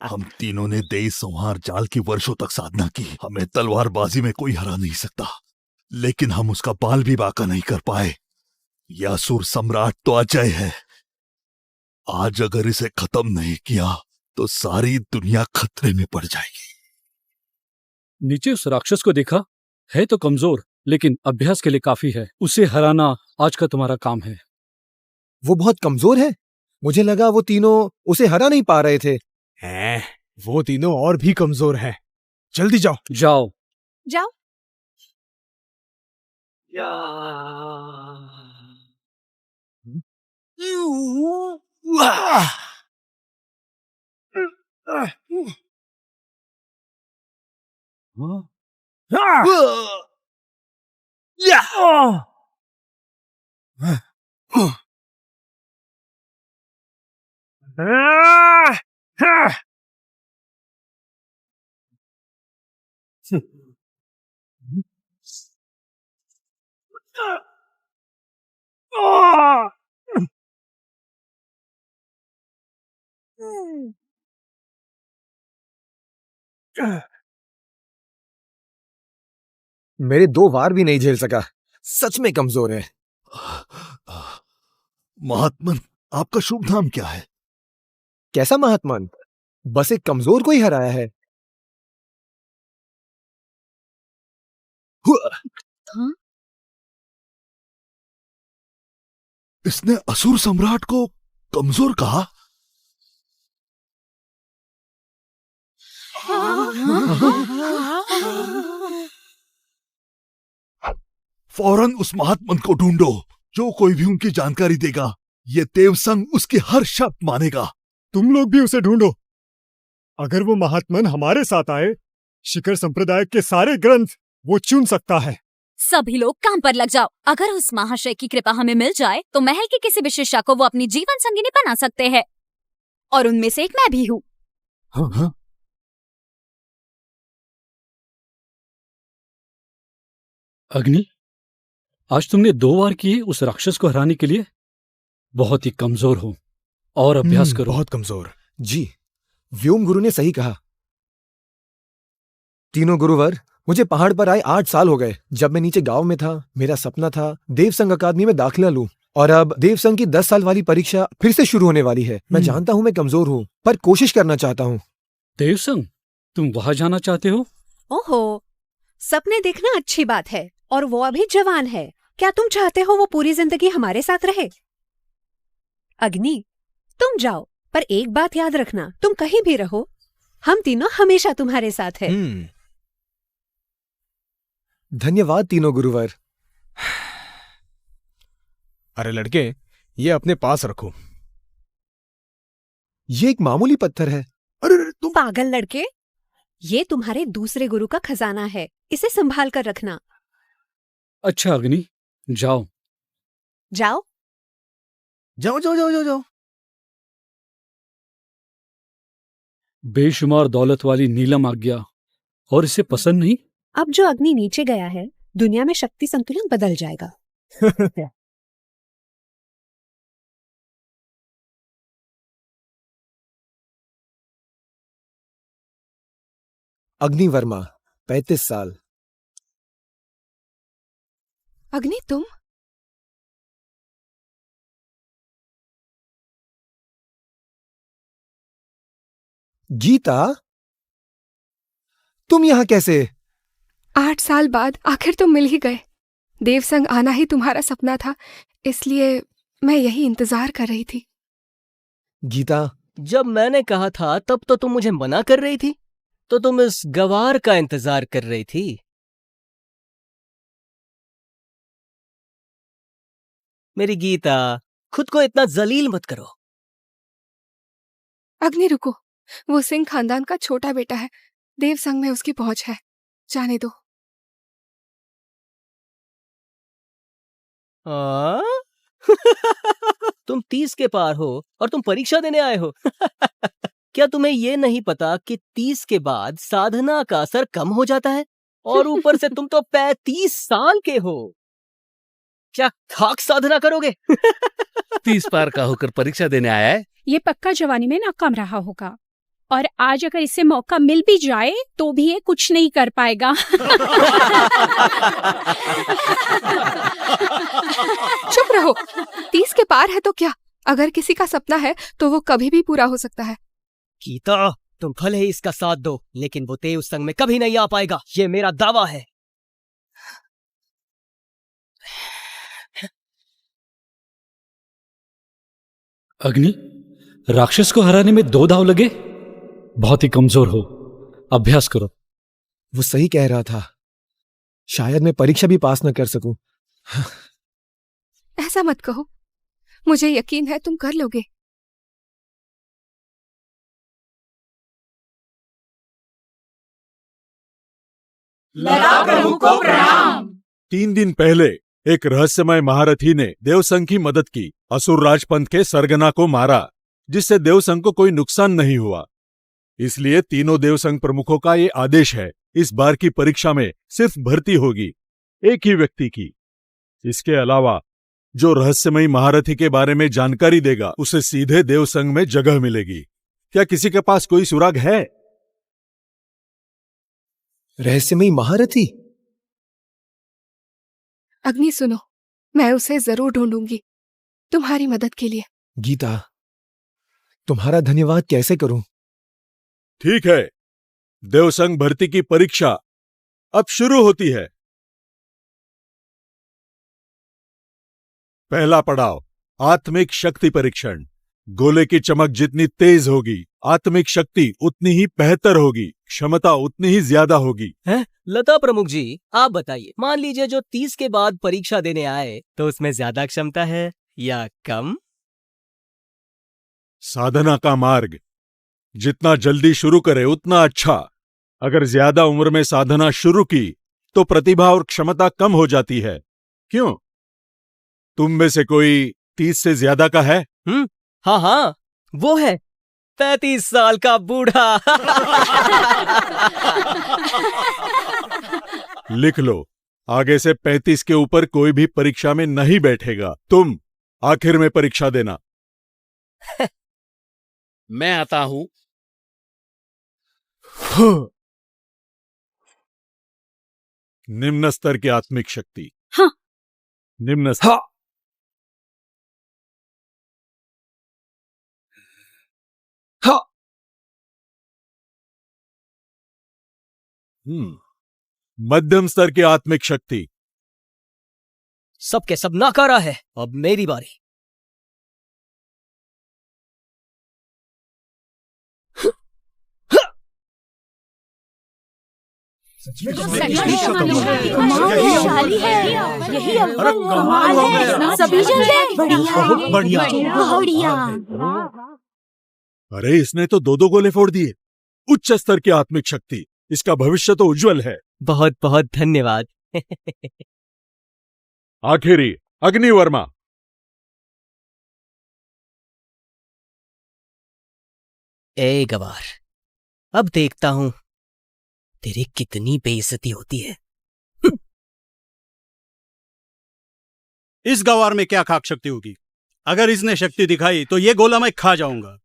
हम तीनों ने देश संहार जाल की वर्षों तक साधना की। हमें तलवारबाजी में कोई हरा नहीं सकता, लेकिन हम उसका बाल भी बांका नहीं कर पाए। यह असुर सम्राट तो अजय है। आज अगर इसे खत्म नहीं किया तो सारी दुनिया खतरे में पड़ जाएगी। नीचे उस राक्षस को देखा? है तो कमजोर, लेकिन अभ्यास के लिए काफी है। उसे हराना आज का तुम्हारा काम है। वो बहुत कमजोर है। मुझे लगा वो तीनों उसे हरा नहीं पा रहे थे। हैं, वो तीनों और भी कमजोर हैं। जल्दी जाओ। जाओ जाओ। मेरे 2 वार भी नहीं झेल सका। सच में कमजोर है। महात्मन, आपका शुभ नाम क्या है? कैसा महात्मन? बस एक कमजोर को ही हराया है। हाँ? इसने असुर सम्राट को कमजोर कहा? फौरन उस महात्मन को ढूंढो। जो कोई भी उनकी जानकारी देगा, ये देवसंग उसकी हर शब्द मानेगा। तुम लोग भी उसे ढूंढो। अगर वो महात्मन हमारे साथ आए, शिखर संप्रदाय के सारे ग्रंथ वो चुन सकता है। सभी लोग काम पर लग जाओ। अगर उस महाशय की कृपा हमें मिल जाए तो महल की किसी भी शिष्या को वो अपनी जीवन संगिनी बना सकते हैं, और उनमें से एक मैं भी हूँ। हाँ? अग्नि, आज तुमने 2 वार किए उस राक्षस को हराने के लिए। बहुत ही कमजोर हो, और अभ्यास करो। बहुत कमजोर। जी, व्योम गुरु ने सही कहा। तीनों गुरुवर, मुझे पहाड़ पर आए 8 साल हो गए। जब मैं नीचे गांव में था, मेरा सपना था देवसंग अकादमी में दाखिला लूं, और अब देवसंग की 10 साल वाली परीक्षा फिर से शुरू होने वाली है। मैं जानता हूं मैं कमजोर हूं, पर कोशिश करना चाहता हूं। देवसंग, तुम वहां जाना चाहते हो? ओहो, सपने देखना अच्छी बात है, और वो अभी जवान है। क्या तुम चाहते हो वो पूरी जिंदगी हमारे साथ रहे? अग्नि, तुम जाओ, पर एक बात याद रखना, तुम कहीं भी रहो, हम तीनों हमेशा तुम्हारे साथ हैं। धन्यवाद तीनों गुरुवर। अरे लड़के, ये अपने पास रखो। ये एक मामूली पत्थर है। अरे तुम पागल लड़के, ये तुम्हारे दूसरे गुरु का खजाना है, इसे संभाल कर रखना। अच्छा अग्नि, जाओ। जाओ। जाओ जाओ जाओ जाओ जाओ। बेशुमार दौलत वाली नीलम आज्ञा, और इसे पसंद नहीं? अब जो अग्नि नीचे गया है, दुनिया में शक्ति संतुलन बदल जाएगा। अग्नि वर्मा, 35 साल। अग्नि, तुम? गीता, तुम यहां कैसे? 8 साल बाद आखिर तुम मिल ही गए। देवसंग आना ही तुम्हारा सपना था, इसलिए मैं यही इंतजार कर रही थी। गीता, जब मैंने कहा था तब तो तुम मुझे मना कर रही थी, तो तुम इस गवार का इंतजार कर रही थी। मेरी गीता, खुद को इतना जलील मत करो। अग्नि रुको, वो सिंह खानदान का छोटा बेटा है, देवसंग में उसकी पहुंच है, जाने दो। तुम 30 के पार हो और तुम परीक्षा देने आए हो। क्या तुम्हें ये नहीं पता कि 30 के बाद साधना का असर कम हो जाता है? और ऊपर से तुम तो 35 साल के हो। क्या खाक साधना करोगे? 30 पार का होकर परीक्षा देने आया है। ये पक्का जवानी में नाकाम रहा होगा, और आज अगर इसे मौका मिल भी जाए तो भी ये कुछ नहीं कर पाएगा। चुप रहो। 30 के पार है तो क्या, अगर किसी का सपना है तो वो कभी भी पूरा हो सकता है। गीता, तुम भले ही इसका साथ दो, लेकिन वो देव संग में कभी नहीं आ पाएगा, ये मेरा दावा है। अग्नि, राक्षस को हराने में 2 दांव लगे। बहुत ही कमजोर हो, अभ्यास करो। वो सही कह रहा था, शायद मैं परीक्षा भी पास न कर सकूं। ऐसा मत कहो, मुझे यकीन है तुम कर लोगे। प्रभु को प्रणाम। 3 दिन पहले एक रहस्यमय महारथी ने देवसंघ की मदद की, असुर राजपंथ के सरगना को मारा, जिससे देवसंघ को कोई नुकसान नहीं हुआ। इसलिए तीनों देवसंघ प्रमुखों का ये आदेश है, इस बार की परीक्षा में सिर्फ भर्ती होगी एक ही व्यक्ति की। इसके अलावा जो रहस्यमयी महारथी के बारे में जानकारी देगा उसे सीधे देवसंघ में जगह मिलेगी। क्या किसी के पास कोई सुराग है? रहस्यमयी महारथी? अग्नि सुनो, मैं उसे जरूर ढूंढूंगी तुम्हारी मदद के लिए। गीता, तुम्हारा धन्यवाद कैसे करूं? ठीक है, देवसंघ भर्ती की परीक्षा अब शुरू होती है। पहला पड़ाव, आत्मिक शक्ति परीक्षण। गोले की चमक जितनी तेज होगी, आत्मिक शक्ति उतनी ही बेहतर होगी, क्षमता उतनी ही ज्यादा होगी। हैं? लता प्रमुख जी, आप बताइए, मान लीजिए जो 30 के बाद परीक्षा देने आए तो उसमें ज्यादा क्षमता है या कम? साधना का मार्ग जितना जल्दी शुरू करे उतना अच्छा। अगर ज्यादा उम्र में साधना शुरू की तो प्रतिभा और क्षमता कम हो जाती है। क्यों? तुम में से कोई 30 से ज्यादा का है? हाँ हाँ, वो है 35 साल का बूढ़ा। लिख लो, आगे से 35 के ऊपर कोई भी परीक्षा में नहीं बैठेगा। तुम आखिर में परीक्षा देना। मैं आता हूं। निम्न स्तर की आत्मिक शक्ति। हाँ। निम्न स्तर। हाँ। हाँ। मध्यम स्तर की आत्मिक शक्ति। सबके सब नाकारा है। अब मेरी बारी। शक्तिशाली है, यही अव्वल कमाल है। सभी जन बहुत बढ़िया। बढ़िया। अरे इसने तो 2-2 गोले फोड़ दिए। उच्च स्तर की आत्मिक शक्ति, इसका भविष्य तो उज्जवल है। बहुत बहुत धन्यवाद। आखिरी, अग्निवर्मा। ए गवार, अब देखता हूं तेरी कितनी बेइज्जती होती है। इस गवार में क्या खाक शक्ति होगी? अगर इसने शक्ति दिखाई तो ये गोला मैं खा जाऊंगा।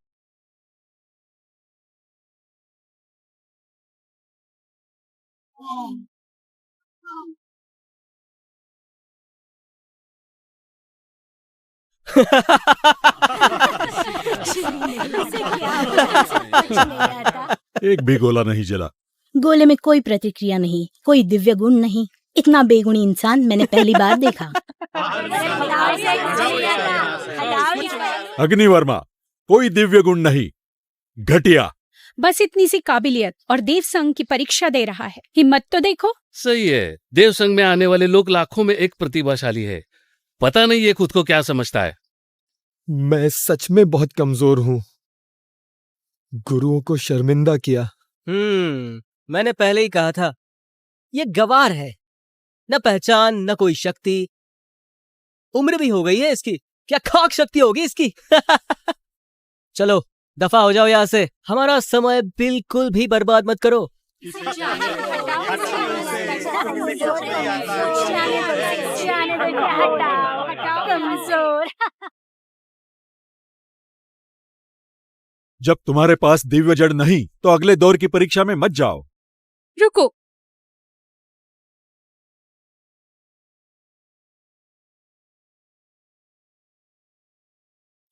एक भी गोला नहीं जला। गोले में कोई प्रतिक्रिया नहीं, कोई दिव्य गुण नहीं। इतना बेगुणी इंसान मैंने पहली बार देखा। अग्निवर्मा, कोई दिव्य गुण नहीं, घटिया। बस इतनी सी काबिलियत और देव संघ की परीक्षा दे रहा है। हिम्मत तो देखो। सही है, देव संघ में आने वाले लोग लाखों में एक प्रतिभाशाली है। पता नहीं ये खुद को क्या समझता है। मैं सच में बहुत कमजोर हूं। गुरुओं को शर्मिंदा किया। मैंने पहले ही कहा था, ये गवार है, न पहचान न कोई शक्ति। उम्र भी हो गई है इसकी, क्या खाक शक्ति होगी इसकी। चलो दफा हो जाओ यहां से, हमारा समय बिल्कुल भी बर्बाद मत करो। कमजोर। जब तुम्हारे पास दिव्य जड़ नहीं तो अगले दौर की परीक्षा में मत जाओ। रुको।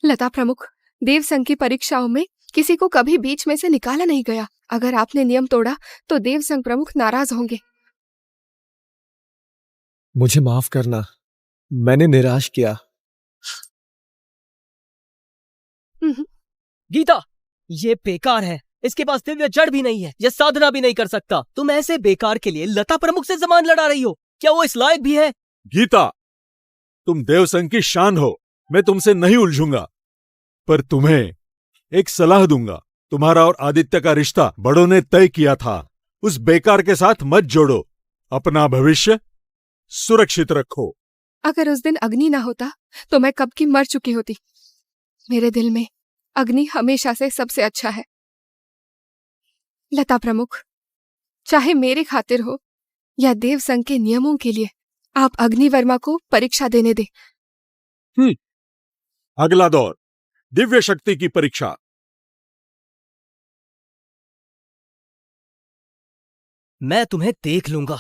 लता प्रमुख, देव संघ की परीक्षाओं में किसी को कभी बीच में से निकाला नहीं गया। अगर आपने नियम तोड़ा तो देव संघ प्रमुख नाराज होंगे। मुझे माफ करना, मैंने निराश किया। गीता, ये बेकार है। इसके पास दिव्य जड़ भी नहीं है, ये साधना भी नहीं कर सकता। तुम ऐसे बेकार के लिए लता प्रमुख से जमान लड़ा रही हो। क्या वो इस लायक भी है? गीता, तुम देवसंघ की शान हो, मैं तुमसे नहीं उलझूंगा, पर तुम्हें एक सलाह दूंगा। तुम्हारा और आदित्य का रिश्ता बड़ों ने तय किया था, उस बेकार के साथ मत जोड़ो। अपना भविष्य सुरक्षित रखो। अगर उस दिन अग्नि ना होता तो मैं कब की मर चुकी होती। मेरे दिल में अग्नि हमेशा से सबसे अच्छा है। लता प्रमुख, चाहे मेरे खातिर हो या देव संघ के नियमों के लिए, आप अग्नि वर्मा को परीक्षा देने दे। अगला दौर, दिव्य शक्ति की परीक्षा। मैं तुम्हें देख लूंगा।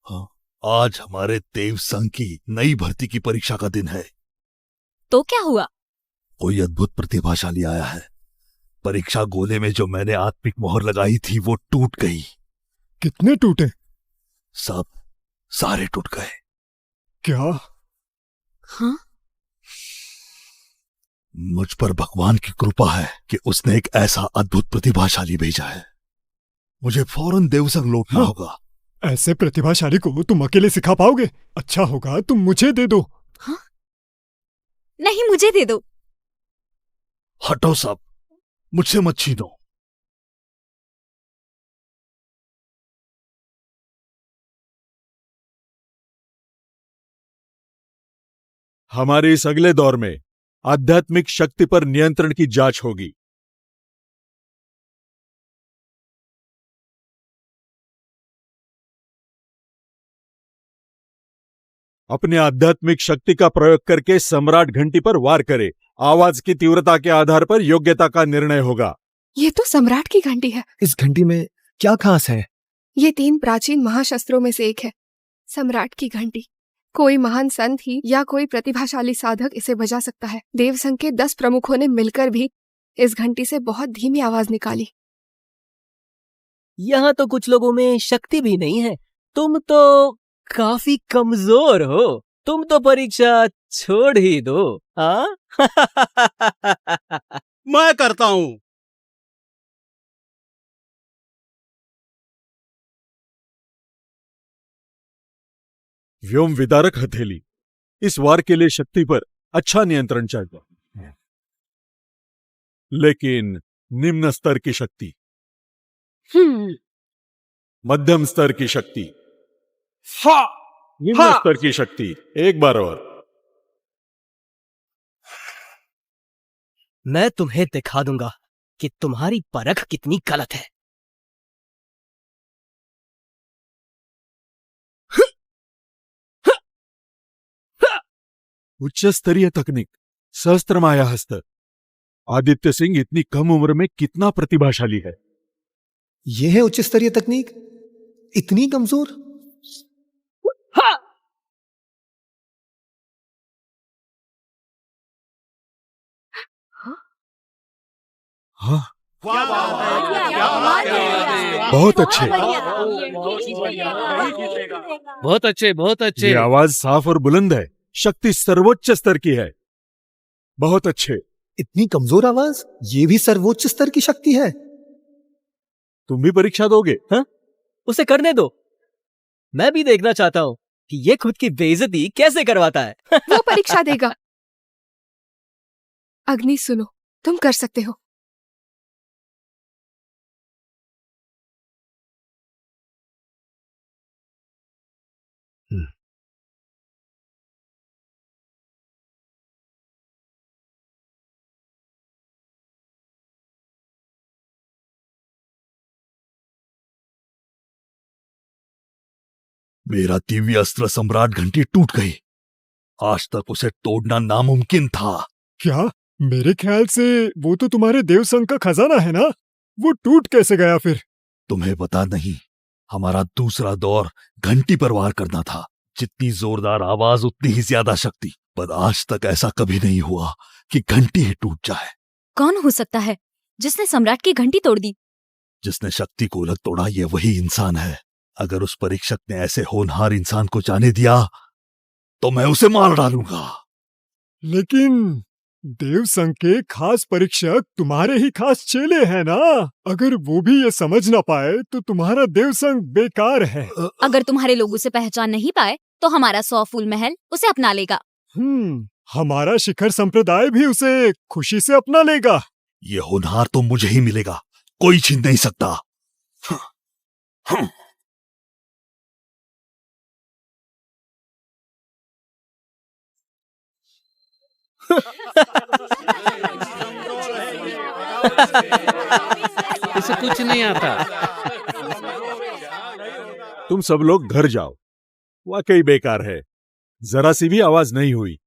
हाँ, आज हमारे देव संघ की नई भर्ती की परीक्षा का दिन है। तो क्या हुआ? कोई अद्भुत प्रतिभाशाली आया है। परीक्षा गोले में जो मैंने आत्मिक मोहर लगाई थी वो टूट गई। कितने टूटे? सब, सारे टूट गए। क्या? हाँ? मुझ पर भगवान की कृपा है कि उसने एक ऐसा अद्भुत प्रतिभाशाली भेजा है। मुझे फौरन देवसंघ लौटना होगा। ऐसे प्रतिभाशाली को तुम अकेले सिखा पाओगे? अच्छा होगा तुम मुझे दे दो। हाँ? नहीं, मुझे दे दो। हटो सब, मुझसे मत छीनो। हमारे इस अगले दौर में आध्यात्मिक शक्ति पर नियंत्रण की जांच होगी। अपने आध्यात्मिक शक्ति का प्रयोग करके सम्राट घंटी पर वार करे। आवाज की तीव्रता के आधार पर योग्यता का निर्णय होगा। ये तो सम्राट की घंटी है। इस घंटी में क्या खास है? ये 3 प्राचीन महाशस्त्रों में से एक है, सम्राट की घंटी। कोई महान संत ही या कोई प्रतिभाशाली साधक इसे बजा सकता है। देवसंघ के 10 प्रमुखों ने मिलकर भी इस घंटी से बहुत धीमी आवाज निकाली। यहाँ तो कुछ लोगों में शक्ति भी नहीं है। तुम तो काफी कमजोर हो। तुम तो परीक्षा छोड़ ही दो। हाँ? मैं करता हूं। व्योम विदारक हथेली, इस वार के लिए शक्ति पर अच्छा नियंत्रण चाहिए, लेकिन निम्न स्तर की शक्ति, मध्यम स्तर की शक्ति, निम्न स्तर की शक्ति। एक बार और। मैं तुम्हें दिखा दूंगा कि तुम्हारी परख कितनी गलत है। उच्च स्तरीय तकनीक, सहस्त्र माया हस्त। आदित्य सिंह इतनी कम उम्र में कितना प्रतिभाशाली है। यह है उच्च स्तरीय तकनीक? इतनी कमजोर? हाँ, बहुत अच्छे, बहुत अच्छे, बहुत अच्छे। ये आवाज साफ और बुलंद है। शक्ति सर्वोच्च स्तर की है। बहुत अच्छे। इतनी कमजोर आवाज? ये भी सर्वोच्च स्तर की शक्ति है? तुम भी परीक्षा दोगे? हाँ? उसे करने दो। मैं भी देखना चाहता हूं कि ये खुद की बेइज्जती कैसे करवाता है। वो परीक्षा देगा। अग्नि सुनो, तुम कर सकते हो। मेरा दिव्य अस्त्र सम्राट घंटी टूट गई। आज तक उसे तोड़ना नामुमकिन था। क्या? मेरे ख्याल से वो तो तुम्हारे देव संघ का खजाना है ना? वो टूट कैसे गया फिर? तुम्हें पता नहीं, हमारा दूसरा दौर घंटी पर वार करना था। जितनी जोरदार आवाज उतनी ही ज्यादा शक्ति। पर आज तक ऐसा कभी नहीं हुआ कि घंटी ही टूट जाए। कौन हो सकता है जिसने सम्राट की घंटी तोड़ दी? जिसने शक्ति को अलग तोड़ा ये वही इंसान है। अगर उस परीक्षक ने ऐसे होनहार इंसान को जाने दिया तो मैं उसे मार डालूंगा। लेकिन देव संघ के खास परीक्षक तुम्हारे ही खास चेले हैं ना? अगर वो भी ये समझ ना पाए तो तुम्हारा देव संघ बेकार है। अगर तुम्हारे लोग उसे पहचान नहीं पाए तो हमारा 100 फूल महल उसे अपना लेगा। हमारा शिखर संप्रदाय भी उसे खुशी से अपना लेगा। ये होनहार तो मुझे ही मिलेगा, कोई छीन नहीं सकता। इसे कुछ नहीं आता। तुम सब लोग घर जाओ। वाकई बेकार है। जरा सी भी आवाज नहीं हुई।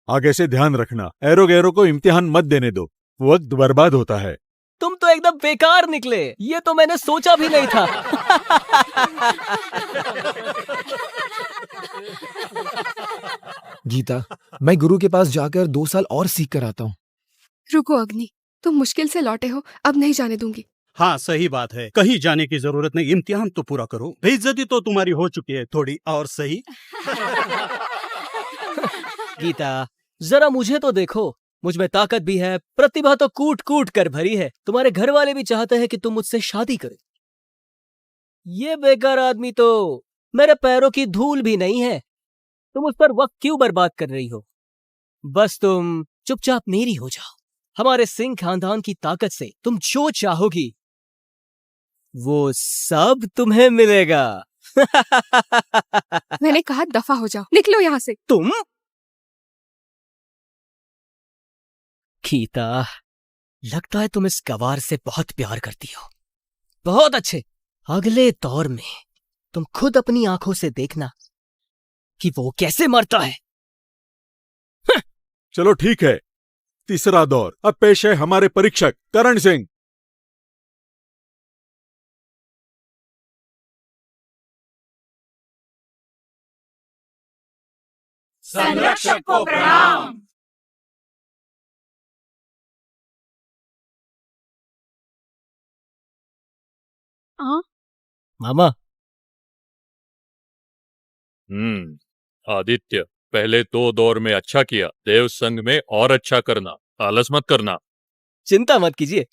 आगे से ध्यान रखना, एरो गैरो को इम्तिहान मत देने दो, वक्त बर्बाद होता है। तुम तो एकदम बेकार निकले। ये तो मैंने सोचा भी नहीं था। गीता, मैं गुरु के पास जाकर 2 साल और सीख कर आता हूँ। रुको अग्नि, तुम मुश्किल से लौटे हो, अब नहीं जाने दूंगी। हाँ सही बात है, कहीं जाने की जरूरत नहीं। इम्तिहान तो पूरा करो। बेइज्जती तो तुम्हारी हो चुकी है, थोड़ी और सही। गीता, जरा मुझे तो देखो। मुझ में ताकत भी है, प्रतिभा तो कूट कूट कर भरी है। तुम्हारे घर वाले भी चाहते हैं कि तुम मुझसे शादी करो। ये बेकार आदमी तो मेरे पैरों की धूल भी नहीं है। तुम उस पर वक्त क्यों बर्बाद कर रही हो? बस तुम चुपचाप मेरी हो जाओ। हमारे सिंह खानदान की ताकत से तुम जो चाहोगी वो सब तुम्हें मिलेगा। मैंने कहा दफा हो जाओ, निकलो यहाँ से। तुम? गीता, लगता है तुम इस गवार से बहुत प्यार करती हो। बहुत अच्छे। अगले दौर में तुम खुद अपनी आंखों से देखना कि वो कैसे मरता है। चलो ठीक है, तीसरा दौर। अब पेश है हमारे परीक्षक करण सिंह। संरक्षक को प्रणाम। मामा। आदित्य, पहले 2 दौर में अच्छा किया, देव संघ में और अच्छा करना, आलस मत करना। चिंता मत कीजिए।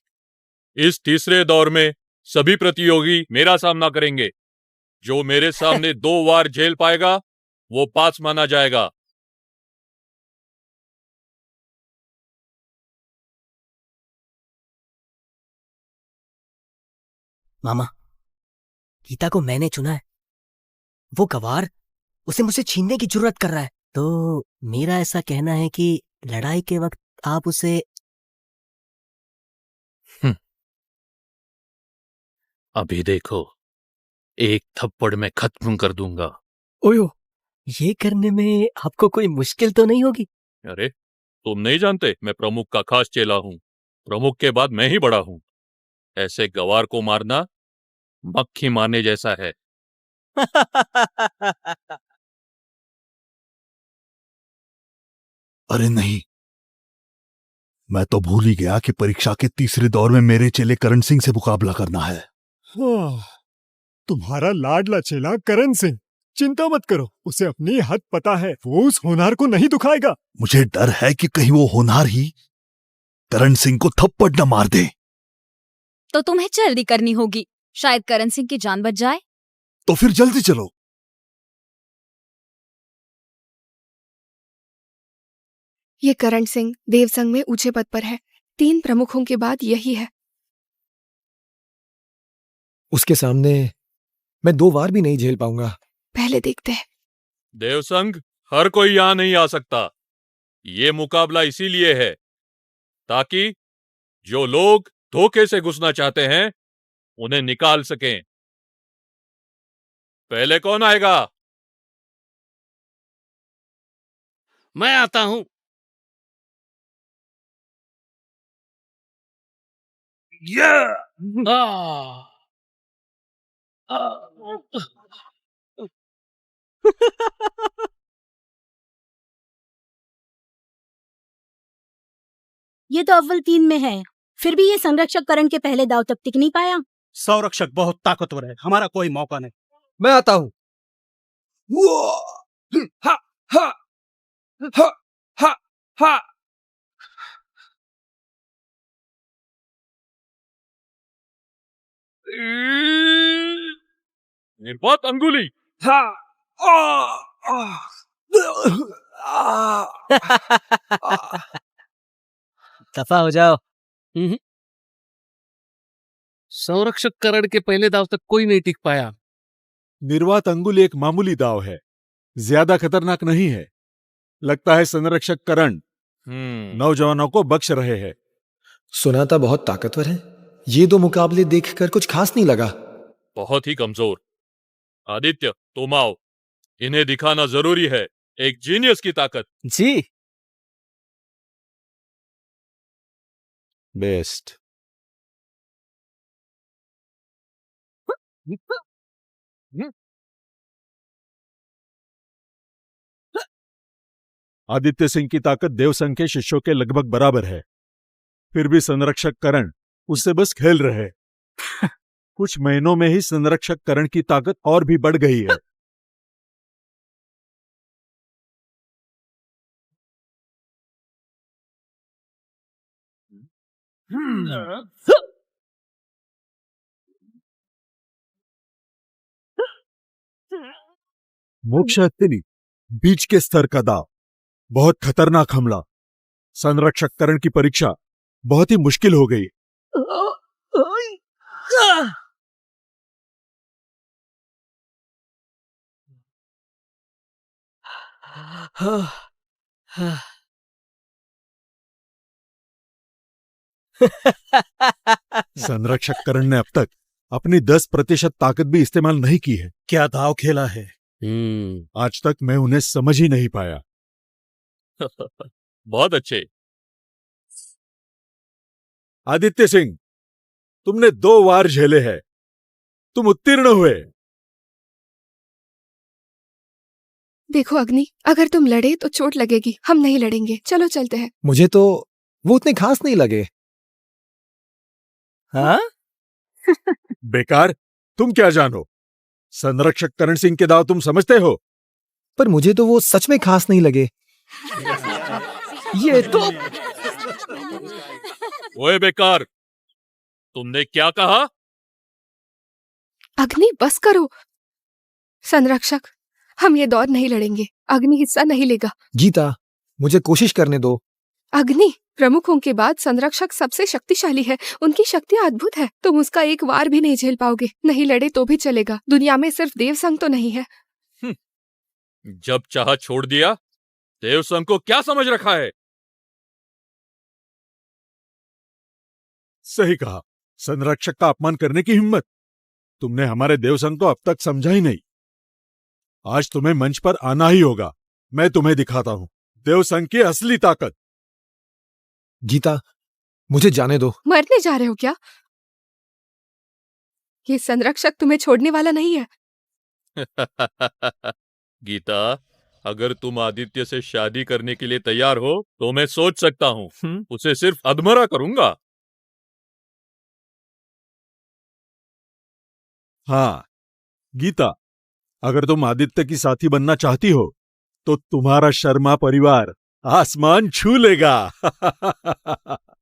इस तीसरे दौर में सभी प्रतियोगी मेरा सामना करेंगे। जो मेरे सामने 2 वार झेल पाएगा वो पास माना जाएगा। मामा, गीता को मैंने चुना है। वो गवार उसे मुझसे छीनने की जुर्रत कर रहा है। तो मेरा ऐसा कहना है कि लड़ाई के वक्त आप उसे अभी देखो, एक थप्पड़ में खत्म कर दूंगा। ओयो, ये करने में आपको कोई मुश्किल तो नहीं होगी? अरे, तुम नहीं जानते मैं प्रमुख का खास चेला हूं। प्रमुख के बाद मैं ही बड़ा हूं। ऐसे गवार को मारना मक्खी मारने जैसा है। अरे नहीं, मैं तो भूल ही गया कि परीक्षा के तीसरे दौर में मेरे चेले करण सिंह से मुकाबला करना है। तुम्हारा लाडला चेला करण सिंह, चिंता मत करो, उसे अपनी हद पता है। वो उस होनहार को नहीं दुखाएगा। मुझे डर है कि कहीं वो होनहार ही करण सिंह को थप्पड़ न मार दे। तो तुम्हें जल्दी करनी होगी, शायद करण सिंह की जान बच जाए। तो फिर जल्दी चलो। ये करण सिंह देव संघ में ऊंचे पद पर है। 3 प्रमुखों के बाद यही है। उसके सामने मैं 2 वार भी नहीं झेल पाऊंगा। पहले देखते हैं। देव संघ, हर कोई यहां नहीं आ सकता। ये मुकाबला इसीलिए है ताकि जो लोग धोखे से घुसना चाहते हैं उन्हें निकाल सकें। पहले कौन आएगा? मैं आता हूं। आ, आ, ये तो अव्वल 3 में है, फिर भी ये संरक्षक करण के पहले दाव तक टिक नहीं पाया। संरक्षक बहुत ताकतवर है, हमारा कोई मौका नहीं। मैं आता हूँ। हा हा हा हा हा। निर्वात अंगुली। हा आ। दफा हो जाओ। संरक्षक करण के पहले दाव तक कोई नहीं टिक पाया। निर्वात अंगुली एक मामूली दाव है, ज्यादा खतरनाक नहीं है। लगता है संरक्षक करण नौजवानों को बख्श रहे हैं। सुना था बहुत ताकतवर है। ये दो मुकाबले देखकर कुछ खास नहीं लगा। बहुत ही कमजोर। आदित्य, तुम आओ, इन्हें दिखाना जरूरी है एक जीनियस की ताकत। जी। बेस्ट। आदित्य सिंह की ताकत देवसंघ के शिष्यों के लगभग बराबर है, फिर भी संरक्षक करण उससे बस खेल रहे। कुछ महीनों में ही संरक्षक करण की ताकत और भी बढ़ गई है। मोक्ष अग्नि, बीच के स्तर का दाव, बहुत खतरनाक हमला। संरक्षक करण की परीक्षा बहुत ही मुश्किल हो गई। संरक्षक करण ने अब तक अपनी 10% ताकत भी इस्तेमाल नहीं की है। क्या दाव खेला है। आज तक मैं उन्हें समझ ही नहीं पाया। बहुत अच्छे। आदित्य सिंह, तुमने 2 वार झेले हैं, तुम उत्तीर्ण हुए। देखो अग्नि, अगर तुम लड़े तो चोट लगेगी, हम नहीं लड़ेंगे, चलो चलते हैं। मुझे तो वो उतने खास नहीं लगे। हाँ? बेकार, तुम क्या जानो? संरक्षक करण सिंह के दाव तुम समझते हो? पर मुझे तो वो सच में खास नहीं लगे। ये तो ओए बेकार, तुमने क्या कहा? अग्नि बस करो। संरक्षक, हम ये दौर नहीं लड़ेंगे, अग्नि हिस्सा नहीं लेगा। गीता, मुझे कोशिश करने दो। अग्नि प्रमुखों के बाद संरक्षक सबसे शक्तिशाली है, उनकी शक्ति अद्भुत है। तुम उसका एक वार भी नहीं झेल पाओगे। नहीं लड़े तो भी चलेगा, दुनिया में सिर्फ देवसंघ तो नहीं है। जब चाह छोड़ दिया, देवसंघ को क्या समझ रखा है? सही कहा, संरक्षक का अपमान करने की हिम्मत। तुमने हमारे देवसंघ को अब तक समझा ही नहीं। आज तुम्हें मंच पर आना ही होगा। मैं तुम्हें दिखाता हूं देवसंघ की असली ताकत। गीता, मुझे जाने दो। मरने जा रहे हो क्या? ये संरक्षक तुम्हें छोड़ने वाला नहीं है। गीता, अगर तुम आदित्य से शादी करने के लिए तैयार हो तो मैं सोच सकता हूं। उसे सिर्फ अधमरा करूंगा। हाँ गीता, अगर तुम आदित्य की साथी बनना चाहती हो तो तुम्हारा शर्मा परिवार आसमान छू लेगा।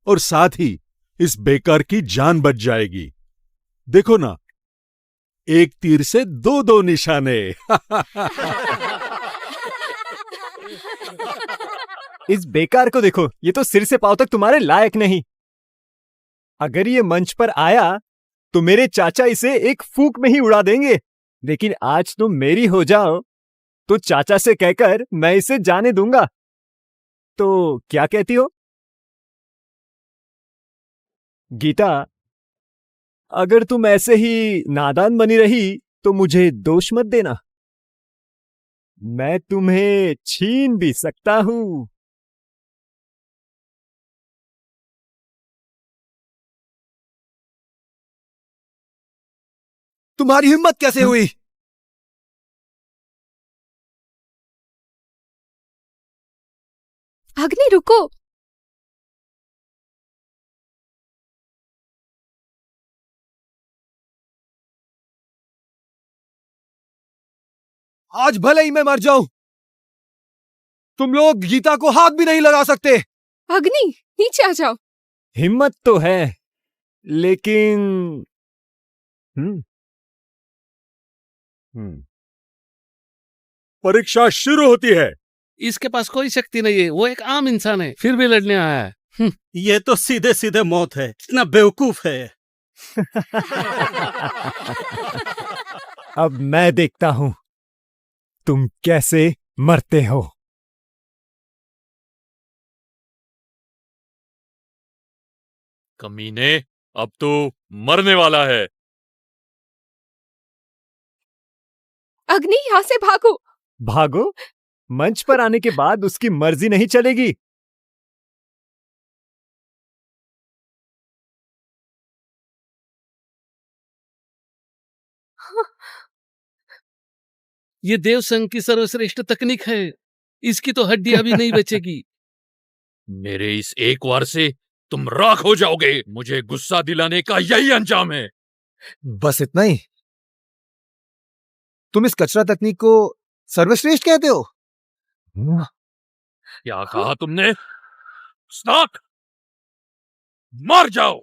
और साथ ही इस बेकार की जान बच जाएगी। देखो ना, एक तीर से 2 निशाने। इस बेकार को देखो, ये तो सिर से पांव तक तुम्हारे लायक नहीं। अगर ये मंच पर आया तो मेरे चाचा इसे एक फूंक में ही उड़ा देंगे। लेकिन आज तुम मेरी हो जाओ तो चाचा से कहकर मैं इसे जाने दूंगा। तो क्या कहती हो गीता? अगर तुम ऐसे ही नादान बनी रही तो मुझे दोष मत देना। मैं तुम्हें छीन भी सकता हूं। तुम्हारी हिम्मत कैसे हुई? अग्नि रुको। आज भले ही मैं मर जाऊं, तुम लोग गीता को हाथ भी नहीं लगा सकते। अग्नि नीचे आ जाओ। हिम्मत तो है, लेकिन हम्म परीक्षा शुरू होती है। इसके पास कोई शक्ति नहीं है, वो एक आम इंसान है, फिर भी लड़ने आया है। ये तो सीधे सीधे मौत है, इतना बेवकूफ है। अब मैं देखता हूं तुम कैसे मरते हो। कमीने, अब तू मरने वाला है। अग्नि यहां से भागो। भागो? मंच पर आने के बाद उसकी मर्जी नहीं चलेगी। ये देव संघ की सर्वश्रेष्ठ तकनीक है, इसकी तो हड्डियां भी नहीं बचेगी। मेरे इस एक वार से तुम राख हो जाओगे। मुझे गुस्सा दिलाने का यही अंजाम है। बस इतना ही? तुम इस कचरा तकनीक को सर्वश्रेष्ठ कहते हो? क्या कहा तुमने? स्नाक, मर जाओ।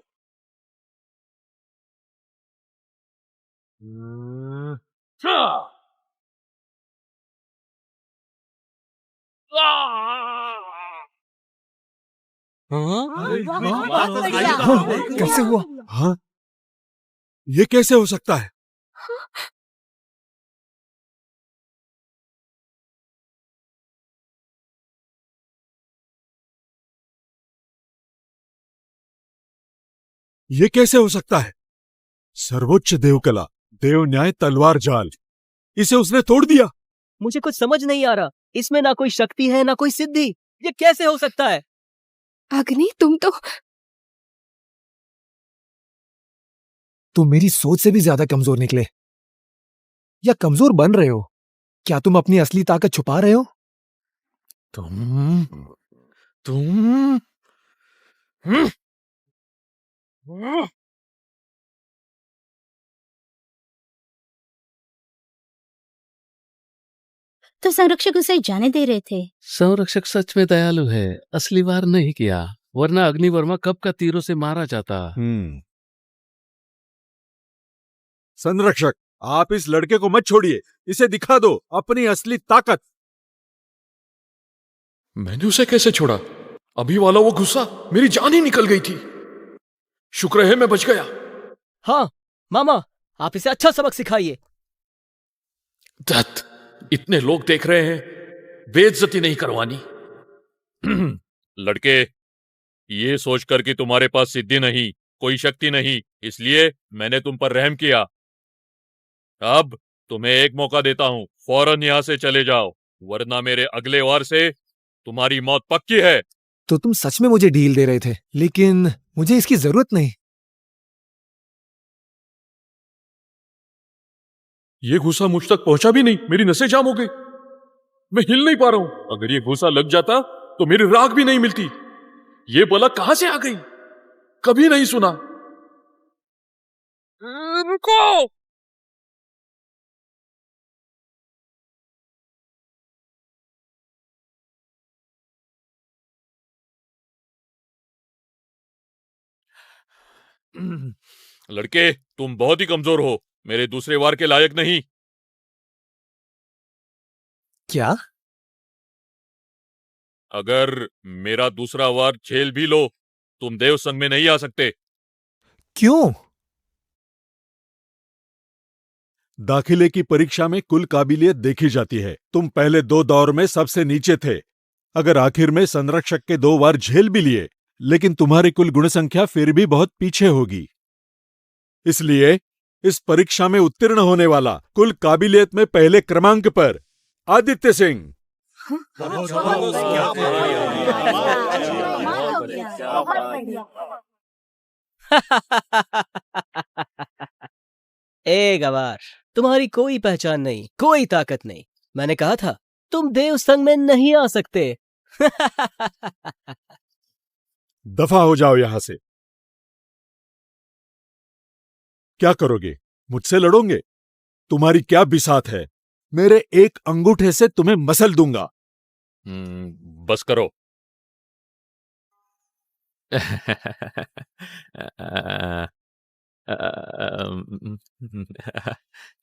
कैसे हुआ? हाँ, ये कैसे हो सकता है? ये कैसे हो सकता है? सर्वोच्च देवकला, देव न्याय तलवार जाल, इसे उसने तोड़ दिया। मुझे कुछ समझ नहीं आ रहा, इसमें ना कोई शक्ति है ना कोई सिद्धि, ये कैसे हो सकता है? अग्नि तुम मेरी सोच से भी ज्यादा कमजोर निकले, या कमजोर बन रहे हो। क्या तुम अपनी असली ताकत छुपा रहे हो? तुम तो संरक्षक उसे जाने दे रहे थे। संरक्षक सच में दयालु है, असली वार नहीं किया, वरना अग्निवर्मा कब का तीरों से मारा जाता। संरक्षक, आप इस लड़के को मत छोड़िए, इसे दिखा दो अपनी असली ताकत। मैंने उसे कैसे छोड़ा? अभी वाला वो गुस्सा, मेरी जान ही निकल गई थी। शुक्र है मैं बच गया। हाँ मामा, आप इसे अच्छा सबक सिखाइए। दत्त, इतने लोग देख रहे हैं, बेइज्जती नहीं करवानी। लड़के, ये सोचकर कि तुम्हारे पास सिद्धि नहीं, कोई शक्ति नहीं, इसलिए मैंने तुम पर रहम किया। अब तुम्हें एक मौका देता हूं, फौरन यहां से चले जाओ, वरना मेरे अगले वार से तुम्हारी मौत पक्की है। तो तुम सच में मुझे ढील दे रहे थे, लेकिन मुझे इसकी जरूरत नहीं। ये घूसा मुझ तक पहुंचा भी नहीं, मेरी नसें जाम हो गई, मैं हिल नहीं पा रहा हूं। अगर ये घूसा लग जाता तो मेरी राख भी नहीं मिलती। ये बला कहां से आ गई? कभी नहीं सुना। रुको! लड़के, तुम बहुत ही कमजोर हो, मेरे दूसरे वार के लायक नहीं। क्या? अगर मेरा दूसरा वार झेल भी लो, तुम देव संघ में नहीं आ सकते। क्यों? दाखिले की परीक्षा में कुल काबिलियत देखी जाती है। तुम पहले 2 दौर में सबसे नीचे थे। अगर आखिर में संरक्षक के 2 वार झेल भी लिए, लेकिन तुम्हारी कुल गुण संख्या फिर भी बहुत पीछे होगी। इसलिए इस परीक्षा में उत्तीर्ण होने वाला कुल काबिलियत में पहले क्रमांक पर आदित्य सिंह। ए गवार, तुम्हारी कोई पहचान नहीं, कोई ताकत नहीं। मैंने कहा था तुम देव संग में नहीं आ सकते। दफा हो जाओ यहां से। क्या करोगे? मुझसे लड़ोगे? तुम्हारी क्या बिसात है? मेरे एक अंगूठे से तुम्हें मसल दूंगा। बस करो।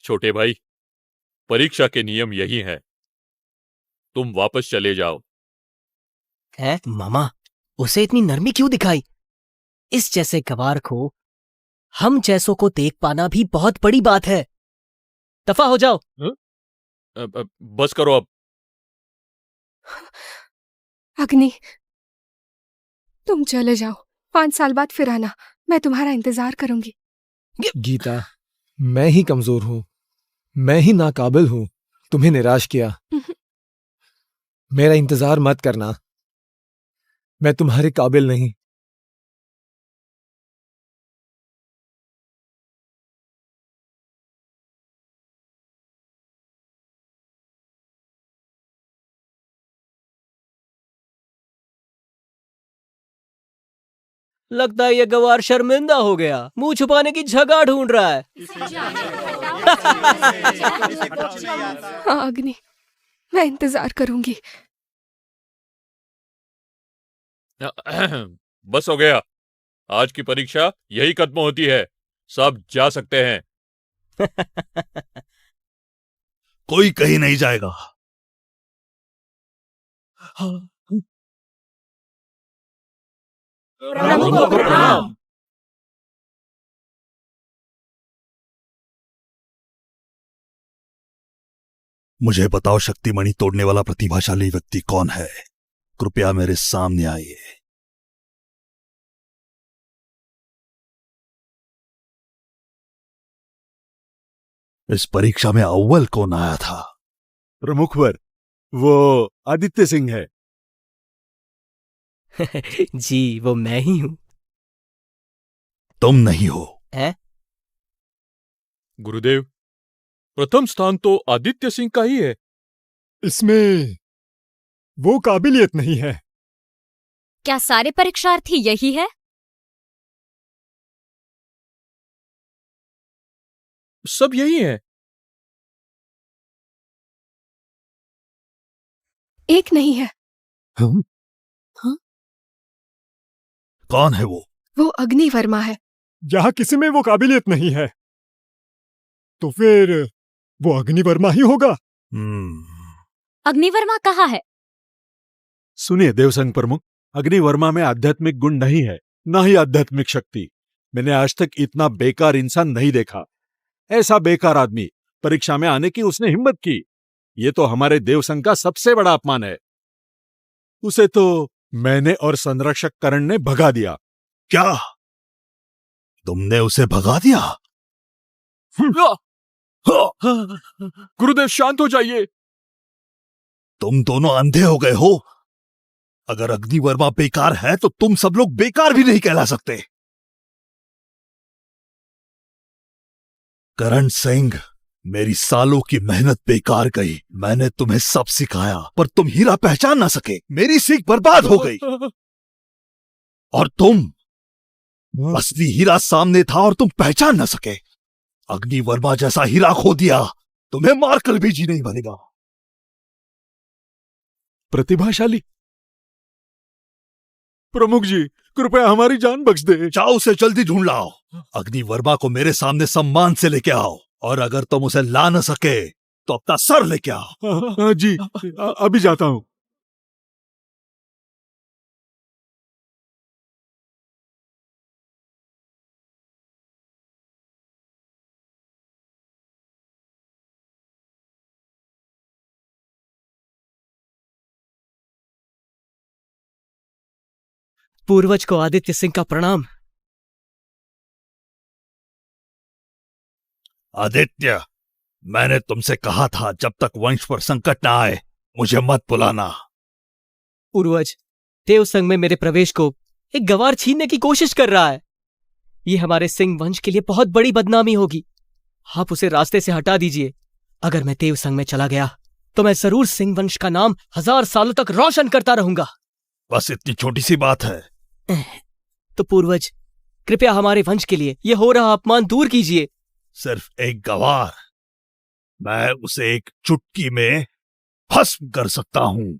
छोटे भाई, परीक्षा के नियम यही हैं। तुम वापस चले जाओ। है मामा, उसे इतनी नरमी क्यों दिखाई? इस जैसे गवार को, हम जैसों को देख पाना भी बहुत बड़ी बात है। दफा हो जाओ। बस करो अब। अग्नि, तुम चले जाओ। 5 साल बाद फिर आना, मैं तुम्हारा इंतजार करूंगी। गीता, मैं ही कमजोर हूं, मैं ही नाकाबिल हूं, तुम्हें निराश किया। मेरा इंतजार मत करना, मैं तुम्हारे काबिल नहीं। लगता है ये गवार शर्मिंदा हो गया, मुंह छुपाने की जगह ढूंढ रहा है। हाँ अग्नि, मैं इंतजार करूंगी। बस हो गया। आज की परीक्षा यही खत्म होती है। सब जा सकते हैं। कोई कहीं नहीं जाएगा। प्रणाम। मुझे बताओ, शक्तिमणि तोड़ने वाला प्रतिभाशाली व्यक्ति कौन है? कृपया मेरे सामने आइए। इस परीक्षा में अव्वल कौन आया था? प्रमुखवर, वो आदित्य सिंह है। जी, वो मैं ही हूं। तुम नहीं हो। है? गुरुदेव, प्रथम स्थान तो आदित्य सिंह का ही है। इसमें वो काबिलियत नहीं है। क्या सारे परीक्षार्थी यही है? सब यही है। एक नहीं है। हम? हाँ? कौन है वो? वो अग्नि वर्मा है। यहां किसी में वो काबिलियत नहीं है, तो फिर वो अग्नि वर्मा ही होगा। अग्निवर्मा कहाँ है? सुनिए देवसंग प्रमुख, अग्निवर्मा में आध्यात्मिक गुण नहीं है, ना ही आध्यात्मिक शक्ति। मैंने आज तक इतना बेकार इंसान नहीं देखा। ऐसा बेकार आदमी परीक्षा में आने की उसने हिम्मत की। ये तो हमारे देवसंग का सबसे बड़ा अपमान है। उसे तो मैंने और संरक्षक करण ने भगा दिया। क्या तुमने उसे भगा दिया? गुरुदेव शांत हो जाइए। तुम दोनों अंधे हो गए हो। अगर अग्निवर्मा बेकार है तो तुम सब लोग बेकार भी नहीं कहला सकते। करण सिंह, मेरी सालों की मेहनत बेकार गई। मैंने तुम्हें सब सिखाया, पर तुम हीरा पहचान ना सके। मेरी सीख बर्बाद हो गई। और तुम, असली हीरा सामने था और तुम पहचान ना सके। अग्निवर्मा जैसा हीरा खो दिया, तुम्हें मारकर भी जी नहीं बनेगा। प्रतिभाशाली प्रमुख जी, कृपया हमारी जान बख्श दे। जाओ, उसे जल्दी ढूंढ लाओ। अग्निवर्मा को मेरे सामने सम्मान से लेके आओ, और अगर तुम उसे ला न सके तो अपना सर लेके आओ। जी, अभी जाता हूं। पूर्वज को आदित्य सिंह का प्रणाम। आदित्य, मैंने तुमसे कहा था जब तक वंश पर संकट ना आए मुझे मत बुलाना। पूर्वज, देव संघ में मेरे प्रवेश को एक गवार छीनने की कोशिश कर रहा है। ये हमारे सिंह वंश के लिए बहुत बड़ी बदनामी होगी। आप उसे रास्ते से हटा दीजिए। अगर मैं देव संघ में चला गया तो मैं जरूर सिंह वंश का नाम 1000 सालों तक रोशन करता रहूंगा। बस इतनी छोटी सी बात है। तो पूर्वज, कृपया हमारे वंश के लिए ये हो रहा अपमान दूर कीजिए। सिर्फ एक गवार, मैं उसे एक चुटकी में भस्म कर सकता हूं।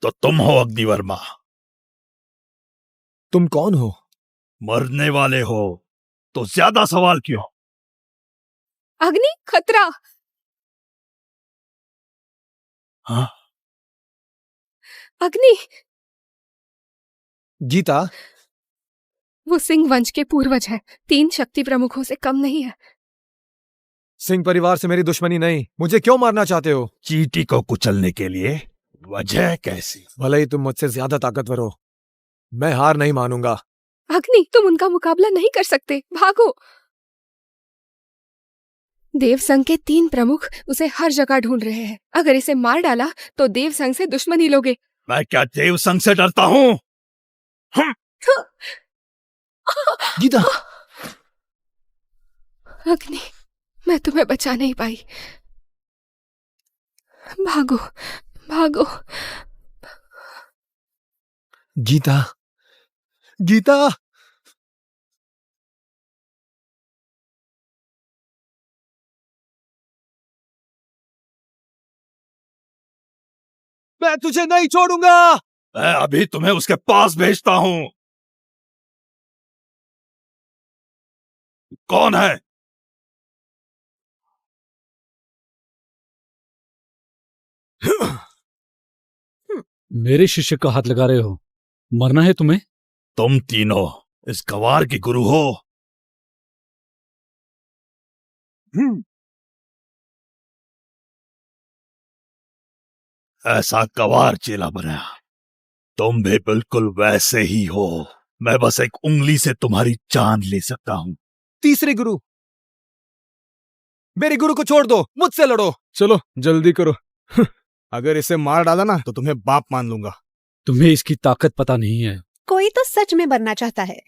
तो तुम हो अग्निवर्मा। तुम कौन हो? मरने वाले हो तो ज्यादा सवाल क्यों? अग्नि, खतरा। हाँ? अग्नि, गीता, वो सिंह वंश के पूर्वज हैं। 3 शक्ति प्रमुखों से कम नहीं है। सिंह परिवार से मेरी दुश्मनी नहीं। मुझे क्यों मारना चाहते हो? चींटी को कुचलने के लिए वजह कैसी? भले ही तुम मुझसे ज्यादा ताकतवर हो, मैं हार नहीं मानूंगा। अग्नि, तुम उनका मुकाबला नहीं कर सकते। भागो। देव संघ के 3 प्रमुख उसे हर जगह ढूंढ रहे हैं। अगर इसे मार डाला तो देव संघ से दुश्मनी लोगे। मैं क्या देव संघ से डरता हूं? गीता। अग्नि, मैं तुम्हें बचा नहीं पाई। भागो, भागो। गीता, गीता। मैं तुझे नहीं छोड़ूंगा। मैं अभी तुम्हें उसके पास भेजता हूं। कौन है? मेरे शिष्य का हाथ लगा रहे हो? मरना है तुम्हें? तुम तीनों इस गवार के गुरु हो। ऐसा गवार चेला बनाया। तुम भी बिल्कुल वैसे ही हो। मैं बस एक उंगली से तुम्हारी जान ले सकता हूं। तीसरे गुरु, मेरे गुरु को छोड़ दो, मुझसे लड़ो। चलो जल्दी करो। अगर इसे मार डाला ना तो तुम्हें बाप मान लूंगा। तुम्हें इसकी ताकत पता नहीं है। कोई तो सच में बनना चाहता है।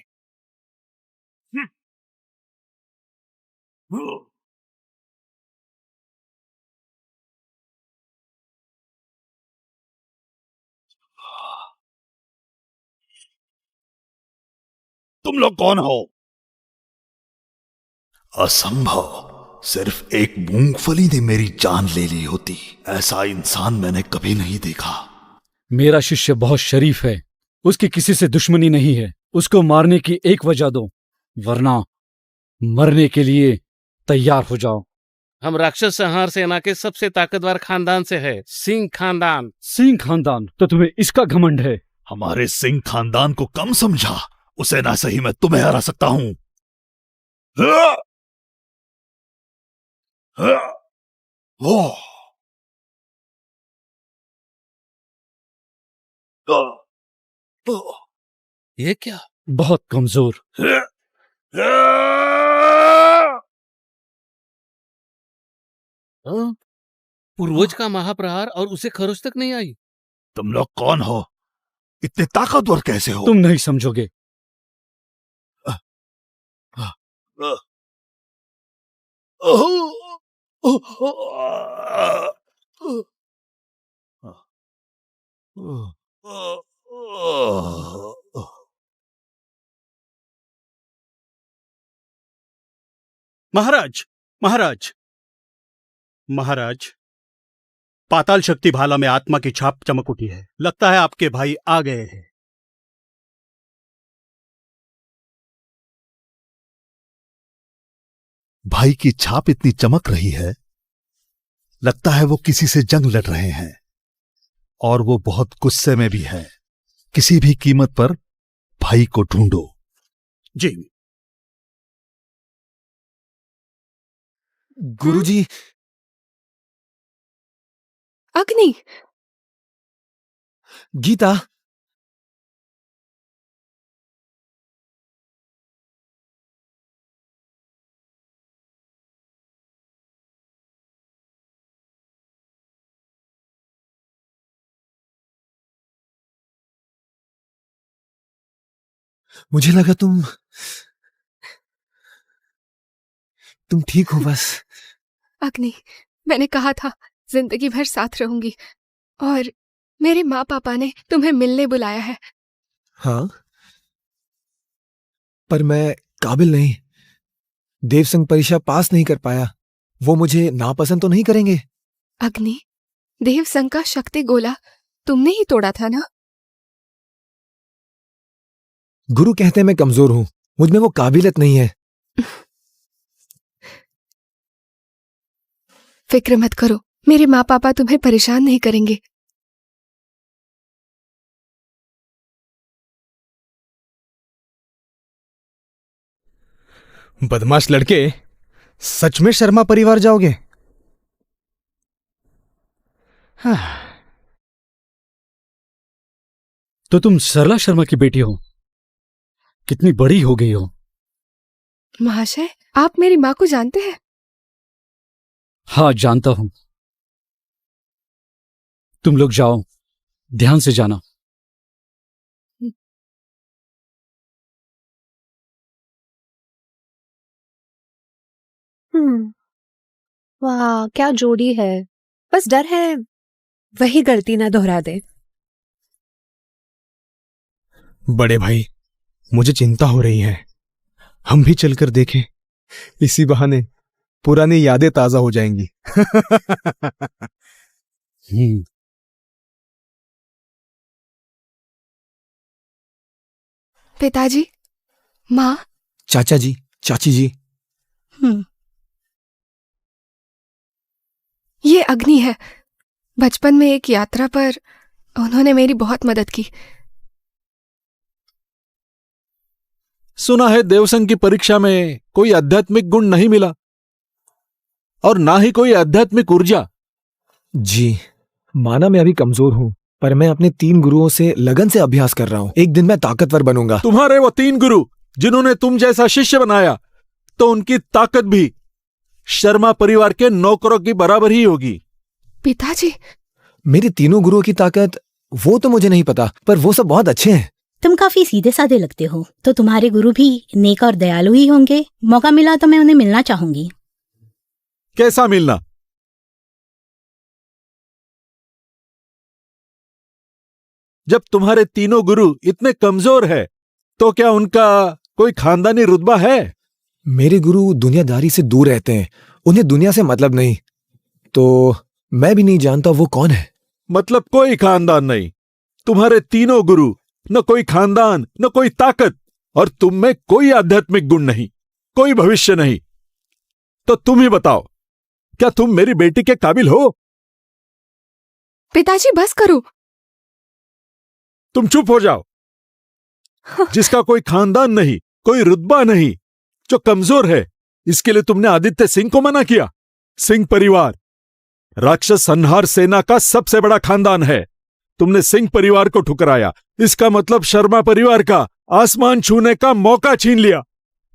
तुम लोग कौन हो? असंभव। सिर्फ एक मूंगफली ने मेरी जान ले ली होती। ऐसा इंसान मैंने कभी नहीं देखा। मेरा शिष्य बहुत शरीफ है। उसकी किसी से दुश्मनी नहीं है। उसको मारने की एक वजह दो, वरना मरने के लिए तैयार हो जाओ। हम राक्षस संहार सेना के सबसे ताकतवर खानदान से है, सिंह खानदान। सिंह खानदान? तो तुम्हें इसका घमंड है? हमारे सिंह खानदान को कम समझा। उसे ना सही मैं तुम्हें हरा सकता हूं। ये क्या? बहुत कमजोर। पूर्वज का महाप्रहार और उसे खरोच तक नहीं आई। तुम लोग कौन हो? इतने ताकतवर कैसे हो? तुम नहीं समझोगे। महाराज, महाराज, महाराज, पाताल शक्ति भाला में आत्मा की छाप चमक उठी है। लगता है आपके भाई आ गए हैं। भाई की छाप इतनी चमक रही है लगता है वो किसी से जंग लड़ रहे हैं और वो बहुत गुस्से में भी है। किसी भी कीमत पर भाई को ढूंढो। जी। गुरुजी। अग्नि। गीता। मुझे लगा तुम ठीक हो बस। अग्नि, मैंने कहा था जिंदगी भर साथ रहूंगी, और मेरे माँ पापा ने तुम्हें मिलने बुलाया है। हाँ, पर मैं काबिल नहीं। देवसंग परीक्षा पास नहीं कर पाया। वो मुझे नापसंद तो नहीं करेंगे? अग्नि, देवसंग का शक्ति गोला तुमने ही तोड़ा था ना? गुरु कहते हैं मैं कमजोर हूं, मुझ में वो काबिलियत नहीं है। फिक्र मत करो, मेरे माँ पापा तुम्हें परेशान नहीं करेंगे। बदमाश लड़के, सच में शर्मा परिवार जाओगे? हाँ। तो तुम सरला शर्मा की बेटी हो? कितनी बड़ी हो गई हो। महाशय, आप मेरी माँ को जानते हैं? हाँ, जानता हूं। तुम लोग जाओ, ध्यान से जाना। वाह, क्या जोड़ी है। बस डर है वही गलती ना दोहरा दे। बड़े भाई, मुझे चिंता हो रही है। हम भी चलकर देखें, इसी बहाने पुरानी यादें ताजा हो जाएंगी। पिताजी, माँ, चाचा जी, चाची जी। ये अग्नि है। बचपन में एक यात्रा पर उन्होंने मेरी बहुत मदद की। सुना है देवसंग की परीक्षा में कोई आध्यात्मिक गुण नहीं मिला और ना ही कोई आध्यात्मिक ऊर्जा। जी, माना मैं अभी कमजोर हूं, पर मैं अपने 3 गुरुओं से लगन से अभ्यास कर रहा हूं। एक दिन मैं ताकतवर बनूंगा। तुम्हारे वो 3 गुरु जिन्होंने तुम जैसा शिष्य बनाया, तो उनकी ताकत भी शर्मा परिवार के नौकरों की बराबर ही होगी। पिताजी, मेरे 3 गुरुओं की ताकत वो तो मुझे नहीं पता, पर वो सब बहुत अच्छे हैं। तुम काफी सीधे साधे लगते हो, तो तुम्हारे गुरु भी नेक और दयालु ही होंगे। मौका मिला तो मैं उन्हें मिलना चाहूंगी। कैसा मिलना? जब तुम्हारे 3 गुरु इतने कमजोर है, तो क्या उनका कोई खानदानी रुतबा है? मेरे गुरु दुनियादारी से दूर रहते हैं, उन्हें दुनिया से मतलब नहीं। तो मैं भी नहीं जानता वो कौन है। मतलब कोई खानदान नहीं। तुम्हारे 3 गुरु, न कोई खानदान, न कोई ताकत, और तुम में कोई आध्यात्मिक गुण नहीं, कोई भविष्य नहीं। तो तुम ही बताओ, क्या तुम मेरी बेटी के काबिल हो? पिताजी बस करो। तुम चुप हो जाओ। जिसका कोई खानदान नहीं, कोई रुतबा नहीं, जो कमजोर है, इसके लिए तुमने आदित्य सिंह को मना किया। सिंह परिवार राक्षस संहार सेना का सबसे बड़ा खानदान है। तुमने सिंह परिवार को ठुकराया। इसका मतलब शर्मा परिवार का आसमान छूने का मौका छीन लिया।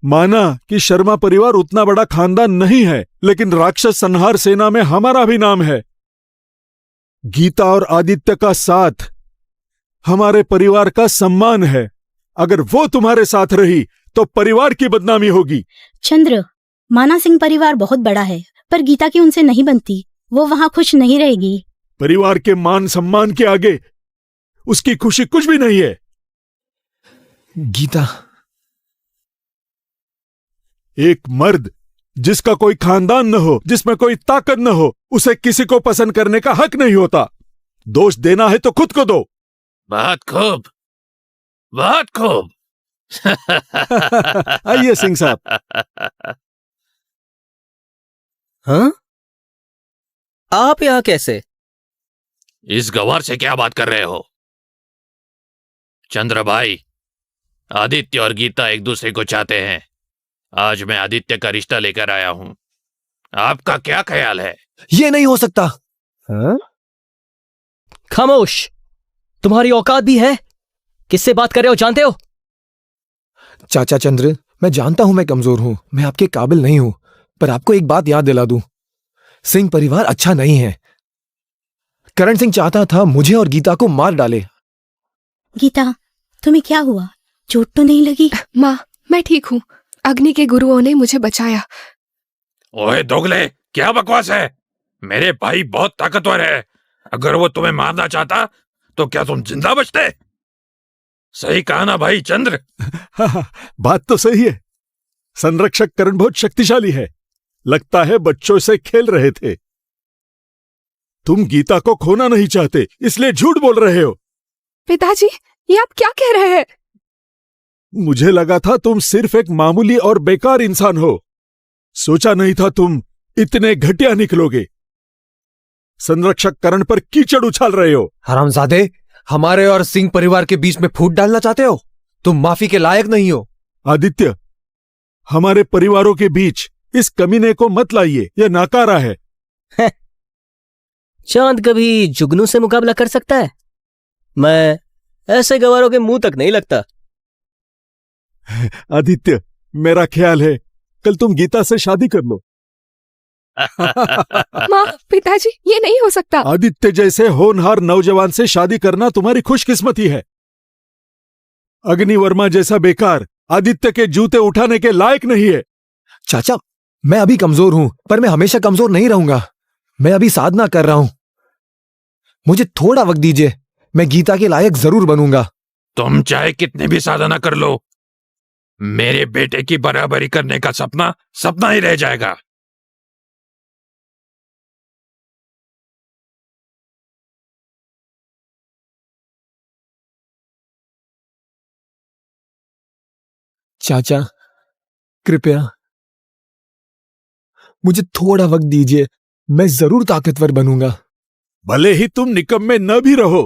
माना कि शर्मा परिवार उतना बड़ा खानदान नहीं है, लेकिन राक्षस संहार सेना में हमारा भी नाम है। गीता और आदित्य का साथ हमारे परिवार का सम्मान है। अगर वो तुम्हारे साथ रही तो परिवार की बदनामी होगी। चंद्र, माना सिंह परिवार बहुत बड़ा है, पर गीता की उनसे नहीं बनती। वो वहां खुश नहीं रहेगी। परिवार के मान सम्मान के आगे उसकी खुशी कुछ भी नहीं है। गीता, एक मर्द जिसका कोई खानदान न हो, जिसमें कोई ताकत न हो, उसे किसी को पसंद करने का हक नहीं होता। दोष देना है तो खुद को दो। बहुत खूब, बहुत खूब। आइए सिंह साहब। हाँ? आप यहाँ कैसे? इस गवार से क्या बात कर रहे हो? चंद्र भाई, आदित्य और गीता एक दूसरे को चाहते हैं। आज मैं आदित्य का रिश्ता लेकर आया हूं। आपका क्या ख्याल है? ये नहीं हो सकता। हाँ? खामोश, तुम्हारी औकात भी है? किससे बात कर रहे हो जानते हो? चाचा चंद्र, मैं जानता हूं मैं कमजोर हूं, मैं आपके काबिल नहीं हूं, पर आपको एक बात याद दिला दूं, सिंह परिवार अच्छा नहीं है। करण सिंह चाहता था मुझे और गीता को मार डाले। गीता, तुम्हें क्या हुआ? चोट तो नहीं लगी? माँ, मैं ठीक हूँ। अग्नि के गुरुओं ने मुझे बचाया। ओए दोगले, क्या बकवास है? मेरे भाई बहुत ताकतवर है। अगर वो तुम्हें मारना चाहता तो क्या तुम जिंदा बचते? सही कहा ना भाई चंद्र? बात तो सही है। संरक्षक करण बहुत शक्तिशाली है। लगता है बच्चों से खेल रहे थे। तुम गीता को खोना नहीं चाहते, इसलिए झूठ बोल रहे हो। पिताजी, ये आप क्या कह रहे हैं? मुझे लगा था तुम सिर्फ एक मामूली और बेकार इंसान हो। सोचा नहीं था तुम इतने घटिया निकलोगे। संरक्षक करण पर कीचड़ उछाल रहे हो। हरामजादे, हमारे और सिंह परिवार के बीच में फूट डालना चाहते हो? तुम माफी के लायक नहीं हो। आदित्य, हमारे परिवारों के बीच इस कमीने को मत लाइए, यह नाकारा है। चांद कभी जुगनू से मुकाबला कर सकता है? मैं ऐसे गवारों के मुंह तक नहीं लगता। आदित्य, मेरा ख्याल है कल तुम गीता से शादी कर लो। माँ, पिताजी, ये नहीं हो सकता। आदित्य जैसे होनहार नौजवान से शादी करना तुम्हारी खुशकिस्मती है। अग्नि वर्मा जैसा बेकार आदित्य के जूते उठाने के लायक नहीं है। चाचा, मैं अभी कमजोर हूं, पर मैं हमेशा कमजोर नहीं रहूंगा। मैं अभी साधना कर रहा हूं। मुझे थोड़ा वक्त दीजिए, मैं गीता के लायक जरूर बनूंगा। तुम चाहे कितनी भी साधना कर लो, मेरे बेटे की बराबरी करने का सपना सपना ही रह जाएगा। चाचा, कृपया मुझे थोड़ा वक्त दीजिए, मैं जरूर ताकतवर बनूंगा। भले ही तुम निकम्मे न भी रहो,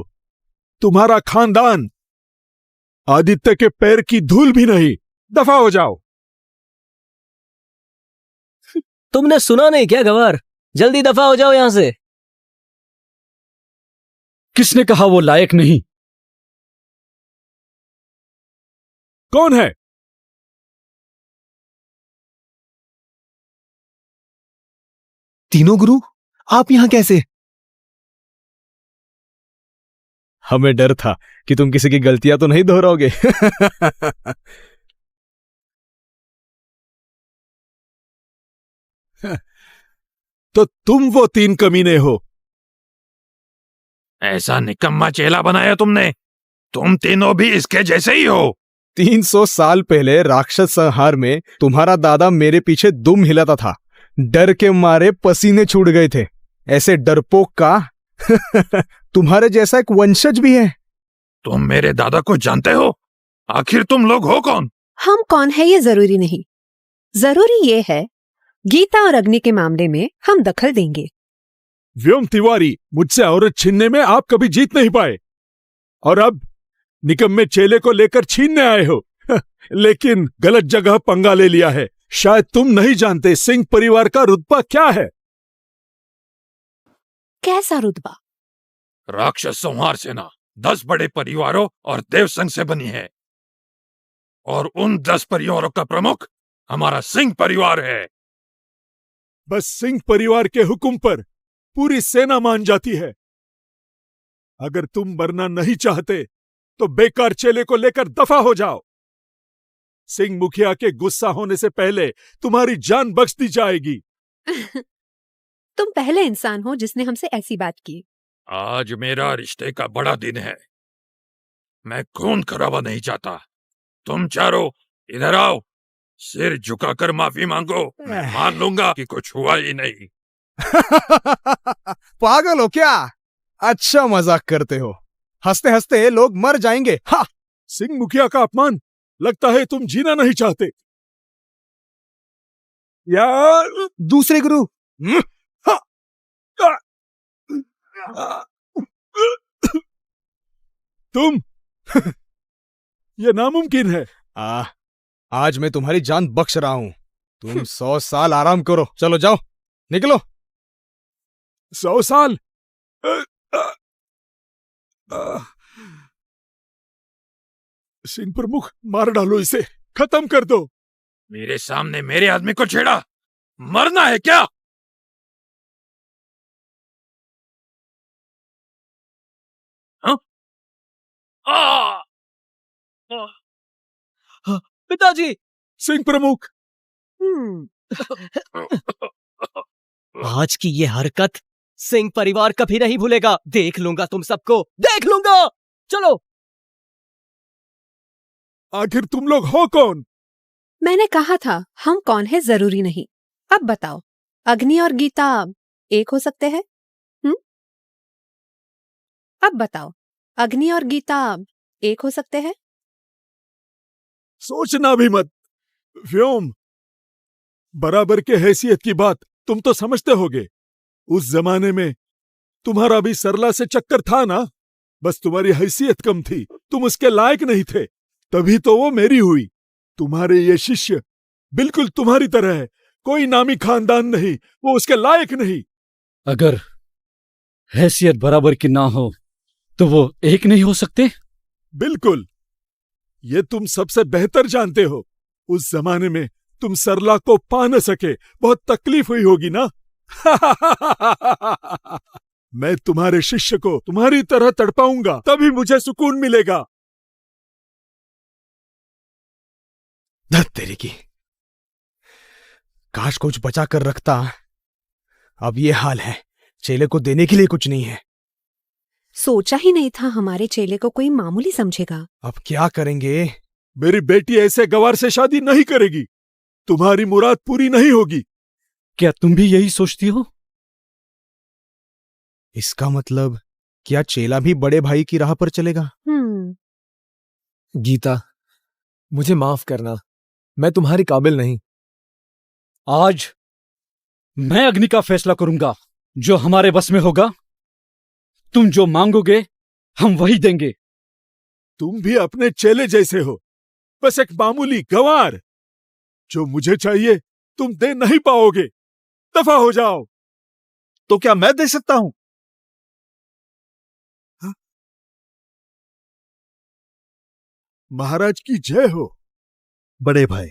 तुम्हारा खानदान आदित्य के पैर की धूल भी नहीं। दफा हो जाओ। तुमने सुना नहीं क्या गवार? जल्दी दफा हो जाओ यहां से। किसने कहा वो लायक नहीं? कौन है? तीनों गुरु, आप यहां कैसे? हमें डर था कि तुम किसी की गलतियां तो नहीं दोहराओगे। तो तुम वो तीन कमीने हो। ऐसा निकम्मा चेला बनाया तुमने। तुम तीनों भी इसके जैसे ही हो। 300 साल पहले राक्षस संहार में तुम्हारा दादा मेरे पीछे दुम हिलाता था। डर के मारे पसीने छूट गए थे। ऐसे डरपोक का तुम्हारे जैसा एक वंशज भी है। तुम मेरे दादा को जानते हो? आखिर तुम लोग हो कौन? हम कौन है ये जरूरी नहीं। जरूरी ये है, गीता और अग्नि के मामले में हम दखल देंगे। व्योम तिवारी, मुझसे औरत छीनने में आप कभी जीत नहीं पाए, और अब निकम्मे चेले को लेकर छीनने आए हो। लेकिन गलत जगह पंगा ले लिया है। शायद तुम नहीं जानते सिंह परिवार का रुतबा क्या है। कैसा रुतबा? राक्षस संहार सेना 10 बड़े परिवारों और देव संघ से बनी है, और उन 10 परिवारों का प्रमुख हमारा सिंह परिवार है। बस सिंह परिवार के हुक्म पर पूरी सेना मान जाती है। अगर तुम मरना नहीं चाहते तो बेकार चेले को लेकर दफा हो जाओ। सिंह मुखिया के गुस्सा होने से पहले तुम्हारी जान बख्श दी जाएगी। तुम पहले इंसान हो जिसने हमसे ऐसी बात की। आज मेरा रिश्ते का बड़ा दिन है। मैं खून खराबा नहीं चाहता। तुम चारों इधर आओ, सिर झुकाकर माफी मांगो। मैं मान लूंगा कि कुछ हुआ ही नहीं। पागल हो क्या? अच्छा मजाक करते हो। हंसते हंसते लोग मर जाएंगे। हा! सिंह मुखिया का अपमान, लगता है तुम जीना नहीं चाहते। यार दूसरे गुरु, तुम यह नामुमकिन है। आज मैं तुम्हारी जान बख्श रहा हूं। तुम 100 साल आराम करो। चलो जाओ, निकलो। 100 साल? सिंह प्रमुख, मार डालो इसे, खत्म कर दो। मेरे सामने मेरे आदमी को छेड़ा, मरना है क्या? पिताजी। सिंह प्रमुख। आज की ये हरकत सिंह परिवार कभी नहीं भूलेगा। देख लूंगा तुम सबको, देख लूंगा। चलो। आखिर तुम लोग हो कौन? मैंने कहा था हम कौन है जरूरी नहीं। अब बताओ, अग्नि और गीता एक हो सकते हैं? अब बताओ, अग्नि और गीता एक हो सकते हैं? सोचना भी मत। व्योम, बराबर के हैसियत की बात तुम तो समझते होगे। उस जमाने में तुम्हारा भी सरला से चक्कर था ना, बस तुम्हारी हैसियत कम थी, तुम उसके लायक नहीं थे, तभी तो वो मेरी हुई। तुम्हारे ये शिष्य बिल्कुल तुम्हारी तरह है, कोई नामी खानदान नहीं, वो उसके लायक नहीं। अगर हैसियत बराबर की ना हो तो वो एक नहीं हो सकते? बिल्कुल, ये तुम सबसे बेहतर जानते हो। उस जमाने में तुम सरला को पा न सके, बहुत तकलीफ हुई होगी ना। मैं तुम्हारे शिष्य को तुम्हारी तरह तड़पाऊंगा, तभी मुझे सुकून मिलेगा। धत तेरी की, काश कुछ बचा कर रखता। अब ये हाल है, चेले को देने के लिए कुछ नहीं है। सोचा ही नहीं था हमारे चेले को कोई मामूली समझेगा। अब क्या करेंगे? मेरी बेटी ऐसे गवार से शादी नहीं करेगी, तुम्हारी मुराद पूरी नहीं होगी। क्या तुम भी यही सोचती हो? इसका मतलब क्या चेला भी बड़े भाई की राह पर चलेगा? गीता, मुझे माफ करना, मैं तुम्हारे काबिल नहीं। आज मैं अग्नि का फैसला करूंगा, जो हमारे बस में होगा। तुम जो मांगोगे हम वही देंगे। तुम भी अपने चेले जैसे हो, बस एक मामूली गंवार। जो मुझे चाहिए तुम दे नहीं पाओगे, दफा हो जाओ। तो क्या मैं दे सकता हूं? महाराज की जय हो। बड़े भाई,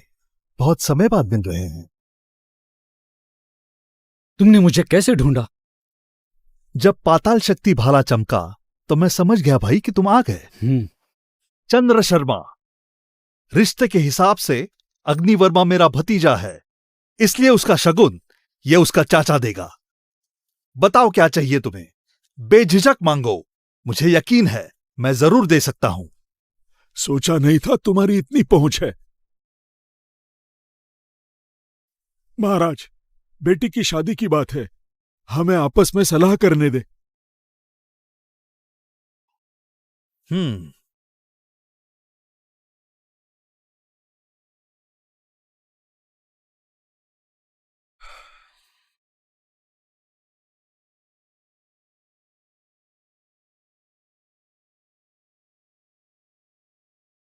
बहुत समय बाद मिल रहे हैं। तुमने मुझे कैसे ढूंढा? जब पाताल शक्ति भाला चमका तो मैं समझ गया भाई कि तुम आ गए। चंद्र शर्मा, रिश्ते के हिसाब से अग्निवर्मा मेरा भतीजा है, इसलिए उसका शगुन ये उसका चाचा देगा। बताओ क्या चाहिए तुम्हें, बेझिझक मांगो, मुझे यकीन है मैं जरूर दे सकता हूं। सोचा नहीं था तुम्हारी इतनी पहुंच है। महाराज, बेटी की शादी की बात है, हमें आपस में सलाह करने दे।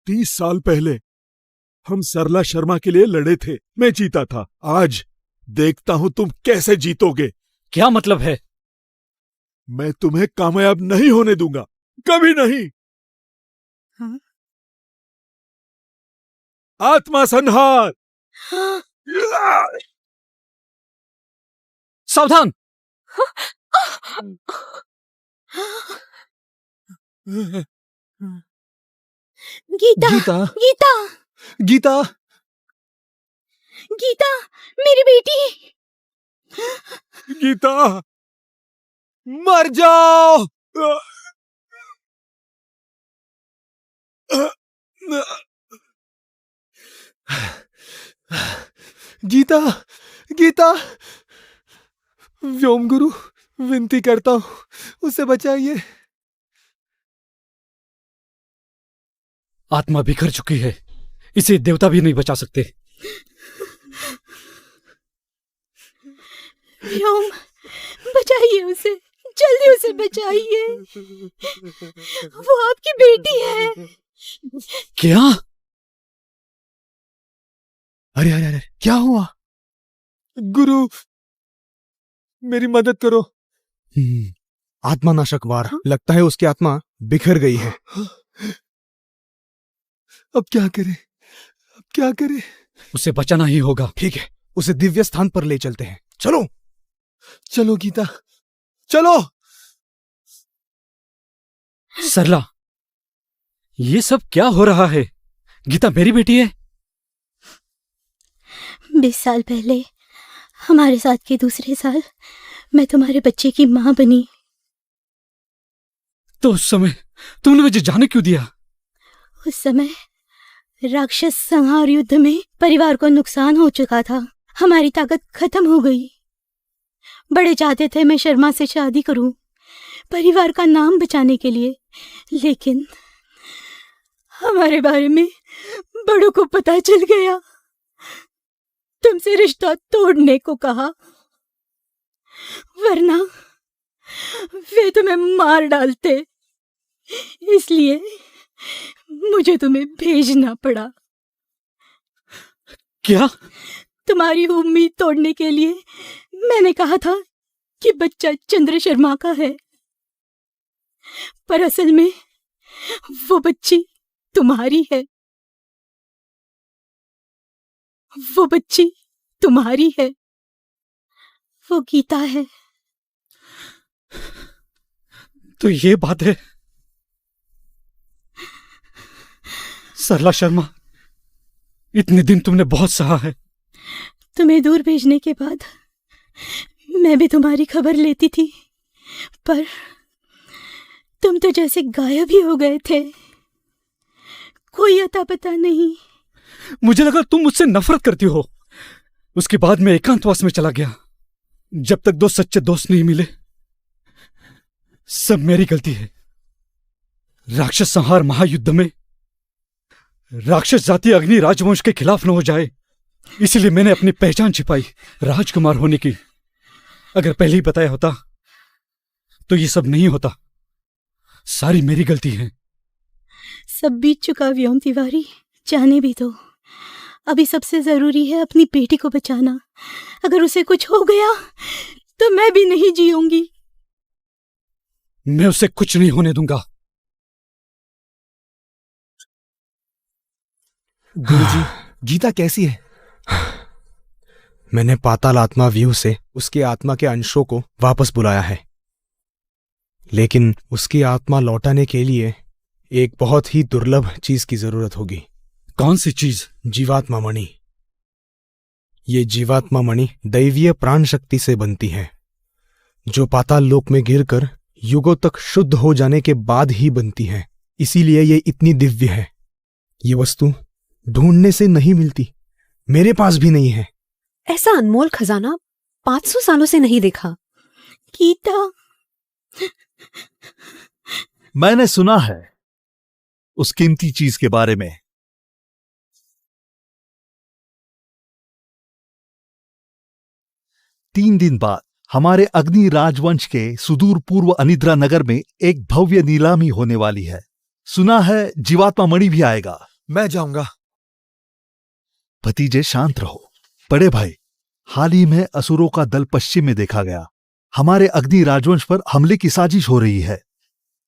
30 साल पहले हम सरला शर्मा के लिए लड़े थे, मैं जीता था। आज देखता हूं तुम कैसे जीतोगे। क्या मतलब है? मैं तुम्हें कामयाब नहीं होने दूंगा, कभी नहीं। आत्मा संहार। सावधान। गीता, गीता, गीता, गीता, गीता, मेरी बेटी। गीता, मर जाओ। गीता, गीता, व्योम गुरु, विनती करता हूं, उसे बचाइए। आत्मा बिखर चुकी है, इसे देवता भी नहीं बचा सकते। व्योम, बचाइए उसे, जल्दी उसे बचाइए, वो आपकी बेटी है। क्या? अरे अरे अरे, क्या हुआ? गुरु, मेरी मदद करो। आत्मा नाशक वार, लगता है उसकी आत्मा बिखर गई है। अब क्या करें? अब क्या करें? उसे बचाना ही होगा। ठीक है, उसे दिव्य स्थान पर ले चलते हैं। चलो चलो गीता, चलो। सरला, ये सब क्या हो रहा है? गीता मेरी बेटी है। 20 साल पहले हमारे साथ के दूसरे साल मैं तुम्हारे बच्चे की मां बनी। तो उस समय तुमने मुझे जाने क्यों दिया? उस समय राक्षस संहार युद्ध में परिवार को नुकसान हो चुका था, हमारी ताकत खत्म हो गई। बड़े चाहते थे मैं शर्मा से शादी करूं, परिवार का नाम बचाने के लिए, लेकिन हमारे बारे में बड़ों को पता चल गया, तुमसे रिश्ता तोड़ने को कहा, वरना वे तुम्हें मार डालते। इसलिए मुझे तुम्हें भेजना पड़ा। क्या? तुम्हारी उम्मीद तोड़ने के लिए मैंने कहा था कि बच्चा चंद्र शर्मा का है, पर असल में वो बच्ची तुम्हारी है। वो बच्ची तुम्हारी है, वो गीता है। तो ये बात है। सरला शर्मा, इतने दिन तुमने बहुत सहा है। तुम्हें दूर भेजने के बाद मैं भी तुम्हारी खबर लेती थी, पर तुम तो जैसे गायब ही हो गए थे, कोई अता पता नहीं। मुझे लगा तुम मुझसे नफरत करती हो। उसके बाद मैं एकांतवास में चला गया। जब तक 2 सच्चे दोस्त नहीं मिले, सब मेरी गलती है। राक्षस संहार महायुद्ध में राक्षस जाति अग्नि राजवंश के खिलाफ न हो जाए, इसलिए मैंने अपनी पहचान छिपाई राजकुमार होने की। अगर पहले ही बताया होता तो ये सब नहीं होता। सारी मेरी गलती है। सब बीत चुका व्योम तिवारी, जाने भी दो। अभी सबसे जरूरी है अपनी बेटी को बचाना। अगर उसे कुछ हो गया तो मैं भी नहीं जीऊंगी। मैं उसे कुछ नहीं होने दूंगा। गुरुजी, गीता कैसी है? मैंने पाताल आत्मा व्यू से उसकी आत्मा के अंशों को वापस बुलाया है, लेकिन उसकी आत्मा लौटाने के लिए एक बहुत ही दुर्लभ चीज की जरूरत होगी। कौन सी चीज? जीवात्मा मणि। ये जीवात्मा मणि दैवीय प्राण शक्ति से बनती है, जो पाताल लोक में गिरकर युगों तक शुद्ध हो जाने के बाद ही बनती है। इसीलिए ये इतनी दिव्य है। ये वस्तु ढूंढने से नहीं मिलती, मेरे पास भी नहीं है। ऐसा अनमोल खजाना 500 सालों से नहीं देखा। गीता, मैंने सुना है उस कीमती चीज के बारे में। तीन दिन बाद हमारे अग्नि राजवंश के सुदूर पूर्व अनिद्रा नगर में एक भव्य नीलामी होने वाली है। सुना है जीवात्मा मणि भी आएगा। मैं जाऊंगा। भतीजे शांत रहो। बड़े भाई, हाल ही में असुरों का दल पश्चिम में देखा गया। हमारे अग्नि राजवंश पर हमले की साजिश हो रही है।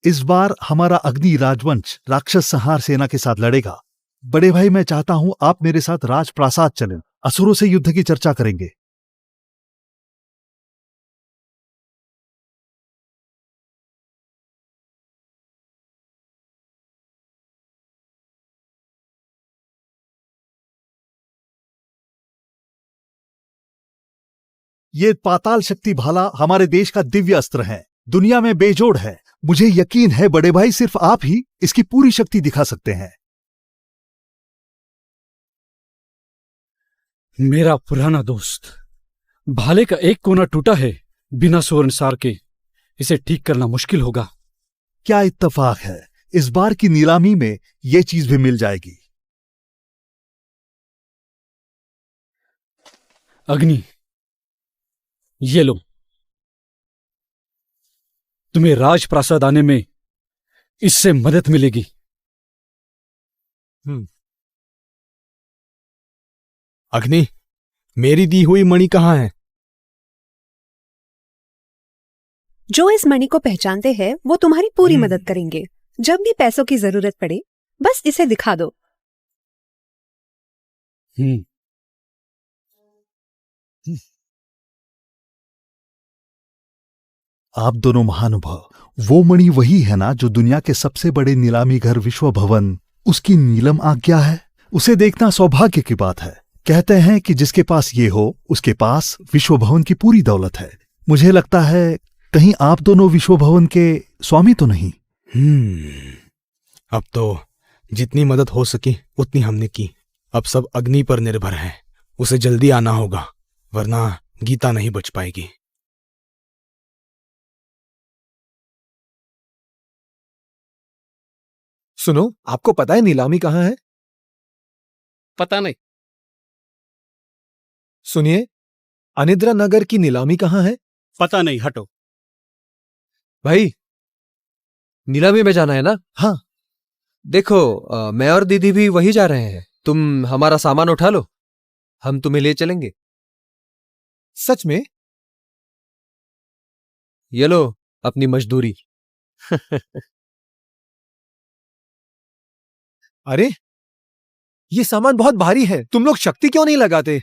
इस बार हमारा अग्नि राजवंश राक्षस संहार सेना के साथ लड़ेगा। बड़े भाई, मैं चाहता हूं आप मेरे साथ राजप्रासाद चलें। असुरों से युद्ध की चर्चा करेंगे। ये पाताल शक्ति भाला हमारे देश का दिव्य अस्त्र है, दुनिया में बेजोड़ है। मुझे यकीन है बड़े भाई, सिर्फ आप ही इसकी पूरी शक्ति दिखा सकते हैं। मेरा पुराना दोस्त, भाले का एक कोना टूटा है बिना सुवर्णसार के। इसे ठीक करना मुश्किल होगा। क्या इत्तेफाक है, इस बार की नीलामी में यह चीज भी मिल जाएगी। अग्नि, ये लो। तुम्हें राजप्रासाद आने में इससे मदद मिलेगी। अग्नि, मेरी दी हुई मणि कहाँ है? जो इस मणि को पहचानते हैं वो तुम्हारी पूरी मदद करेंगे। जब भी पैसों की जरूरत पड़े बस इसे दिखा दो। आप दोनों महानुभाव, वो मणि वही है ना जो दुनिया के सबसे बड़े नीलामी घर विश्व भवन उसकी नीलम आज्ञा है? उसे देखना सौभाग्य की बात है। कहते हैं कि जिसके पास ये हो उसके पास विश्व भवन की पूरी दौलत है। मुझे लगता है कहीं आप दोनों विश्व भवन के स्वामी तो नहीं? अब तो जितनी मदद हो सकी उतनी हमने की। अब सब अग्नि पर निर्भर है। उसे जल्दी आना होगा, वरना गीता नहीं बच पाएगी। सुनो, आपको पता है नीलामी कहाँ है? पता नहीं। सुनिए, अनिद्रा नगर की नीलामी कहाँ है? पता नहीं, हटो। भाई, नीलामी में जाना है ना? हाँ। देखो, मैं और दीदी भी वही जा रहे हैं। तुम हमारा सामान उठा लो, हम तुम्हें ले चलेंगे। सच में? ये लो अपनी मजदूरी। अरे, ये सामान बहुत भारी है, तुम लोग शक्ति क्यों नहीं लगाते?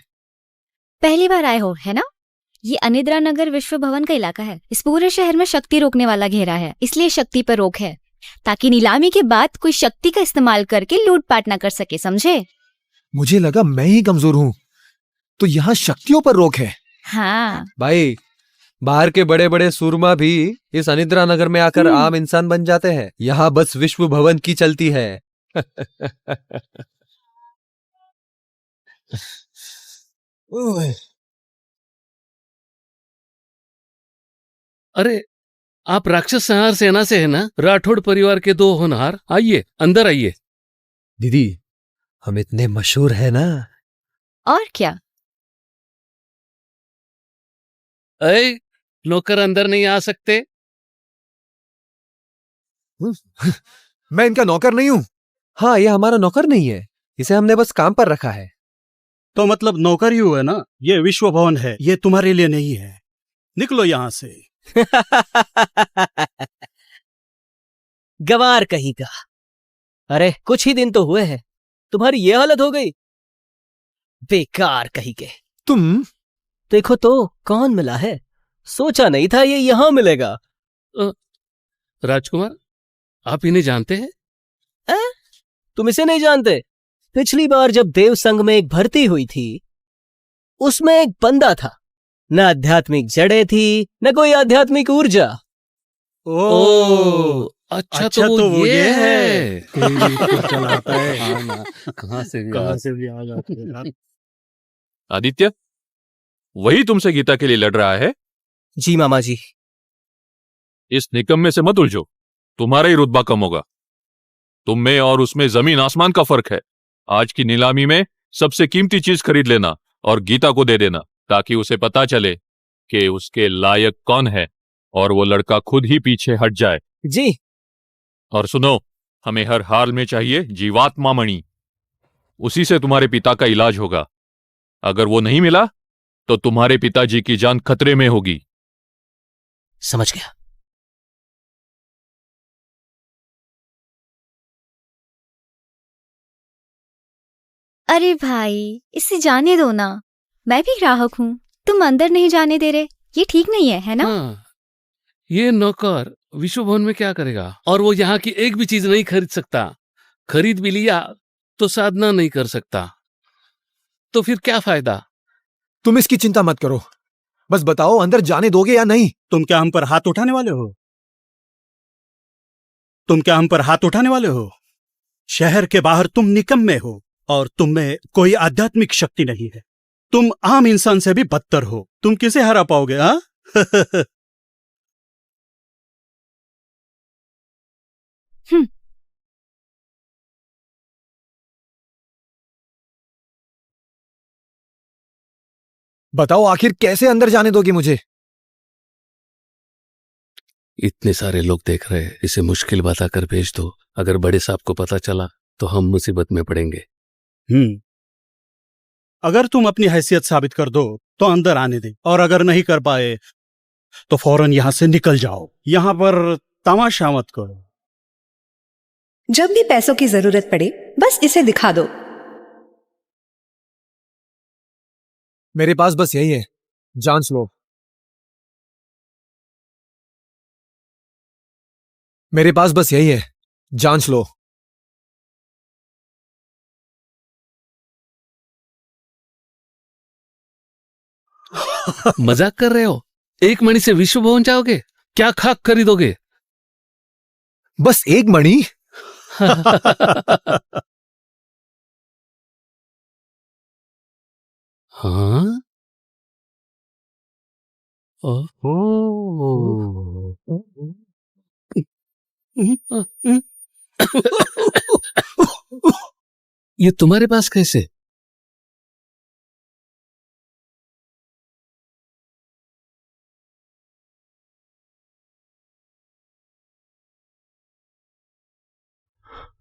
पहली बार आए हो है ना? ये अनिद्रा नगर विश्व भवन का इलाका है। इस पूरे शहर में शक्ति रोकने वाला घेरा है, इसलिए शक्ति पर रोक है, ताकि नीलामी के बाद कोई शक्ति का इस्तेमाल करके लूटपाट ना कर सके, समझे? मुझे लगा मैं ही कमजोर हूं, तो यहाँ शक्तियों पर रोक है। हाँ भाई, बाहर के बड़े बड़े सूरमा भी इस अनिद्रा नगर में आकर आम इंसान बन जाते हैं। यहाँ बस विश्व भवन की चलती है। अरे, आप राक्षस संहार सेना से है ना? राठौड़ परिवार के 2 होनहार। आइए, अंदर आइए। दीदी, हम इतने मशहूर हैं ना। और क्या? अरे, नौकर अंदर नहीं आ सकते? मैं इनका नौकर नहीं हूं। हाँ, ये हमारा नौकर नहीं है, इसे हमने बस काम पर रखा है। तो मतलब नौकर ही हुए ना? ये विश्व भवन है, ये तुम्हारे लिए नहीं है। निकलो यहां से। गवार कहीं का। अरे, कुछ ही दिन तो हुए हैं, तुम्हारी ये हालत हो गई। बेकार कहीं के। तुम देखो तो कौन मिला है। सोचा नहीं था ये यहां मिलेगा। राजकुमार, आप इन्हें जानते हैं? तुम इसे नहीं जानते? पिछली बार जब देव संघ में एक भर्ती हुई थी, उसमें एक बंदा था। न आध्यात्मिक जड़ें थी, न कोई आध्यात्मिक ऊर्जा। ओ, अच्छा तो वो ये है। चलाता है। हाँ ना, कहाँ से भी आ जाते हैं। आदित्य, वही तुमसे गीता के लिए लड़ रहा है? जी मामा जी। इस निकम्मे से मत उलझो, तुम्हारा ही रुतबा कम होगा। तुम में और उसमें जमीन आसमान का फर्क है। आज की नीलामी में सबसे कीमती चीज खरीद लेना और गीता को दे देना, ताकि उसे पता चले कि उसके लायक कौन है और वो लड़का खुद ही पीछे हट जाए। जी। और सुनो, हमें हर हाल में चाहिए जीवात्मा मणि। उसी से तुम्हारे पिता का इलाज होगा। अगर वो नहीं मिला तो तुम्हारे पिताजी की जान खतरे में होगी। समझ गया। अरे भाई, इसे जाने दो ना। मैं भी ग्राहक हूँ, तुम अंदर नहीं जाने दे रहे, ये ठीक नहीं है ना? हाँ, ये नौकर विश्व भवन में क्या करेगा? और वो यहाँ की एक भी चीज नहीं खरीद सकता। खरीद भी लिया तो साधना नहीं कर सकता। तो फिर क्या फायदा? तुम इसकी चिंता मत करो, बस बताओ अंदर जाने दोगे या नहीं? तुम क्या हम पर हाथ उठाने वाले हो? तुम क्या हम पर हाथ उठाने वाले हो? शहर के बाहर तुम निकम्मे हो और तुम में कोई आध्यात्मिक शक्ति नहीं है। तुम आम इंसान से भी बदतर हो। तुम किसे हरा पाओगे? हाँ? बताओ आखिर कैसे अंदर जाने दोगे मुझे? इतने सारे लोग देख रहे हैं, इसे मुश्किल बताकर भेज दो। अगर बड़े साहब को पता चला तो हम मुसीबत में पड़ेंगे। अगर तुम अपनी हैसियत साबित कर दो तो अंदर आने दे, और अगर नहीं कर पाए तो फौरन यहां से निकल जाओ। यहां पर तमाशा मत करो। जब भी पैसों की जरूरत पड़े बस इसे दिखा दो। मेरे पास बस यही है, जांच लो। मेरे पास बस यही है, जांच लो। मजाक कर रहे हो? 1 मणि से विश्व भवन जाओगे? क्या खाक खरीदोगे? बस 1 मणि? हाँ? ये तुम्हारे पास कैसे?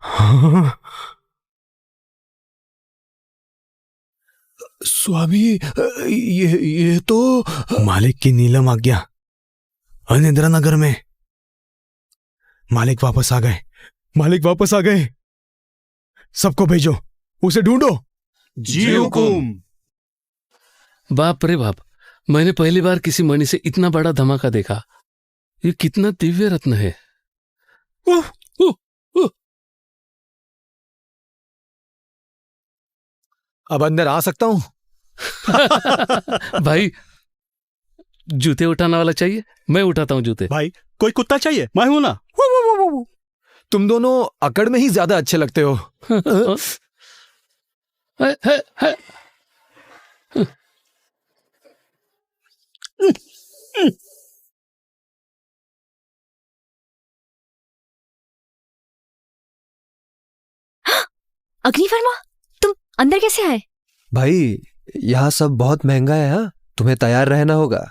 हाँ? स्वामी, ये तो मालिक की नीलम आज्ञा। अनिद्रा नगर में मालिक वापस आ गए। मालिक वापस आ गए। सबको भेजो, उसे ढूंढो। जी हुकुम। बाप रे बाप, मैंने पहली बार किसी मणि से इतना बड़ा धमाका देखा। ये कितना दिव्य रत्न है। अब अंदर आ सकता हूं? भाई, जूते उठाने वाला चाहिए? मैं उठाता हूं जूते। भाई, कोई कुत्ता चाहिए? मैं हूं ना। तुम दोनों अकड़ में ही ज्यादा अच्छे लगते हो। अग्निवर्मा, तुम अंदर कैसे आए? भाई, यहाँ सब बहुत महंगा है। हाँ, तुम्हें तैयार रहना होगा।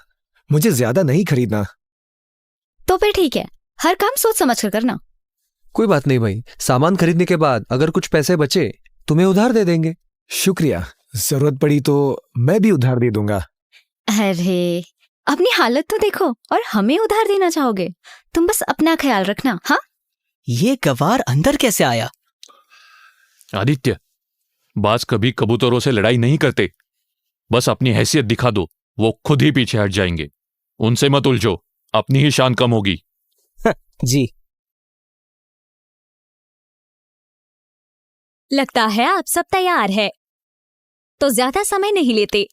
मुझे ज्यादा नहीं खरीदना। तो फिर ठीक है, हर काम सोच समझ कर करना। कोई बात नहीं भाई, सामान खरीदने के बाद अगर कुछ पैसे बचे तुम्हें उधार दे देंगे। शुक्रिया, जरूरत पड़ी तो मैं भी उधार दे दूंगा। अरे, अपनी हालत तो देखो और हमें उधार देना चाहोगे? तुम बस अपना ख्याल रखना। हाँ, ये गवार अंदर कैसे आया? आदित्य, बाज कभी कबूतरों से लड़ाई नहीं करते। बस अपनी हैसियत दिखा दो, वो खुद ही पीछे हट जाएंगे। उनसे मत उलझो, अपनी ही शान कम होगी। जी। लगता है आप सब तैयार है, तो ज्यादा समय नहीं लेते।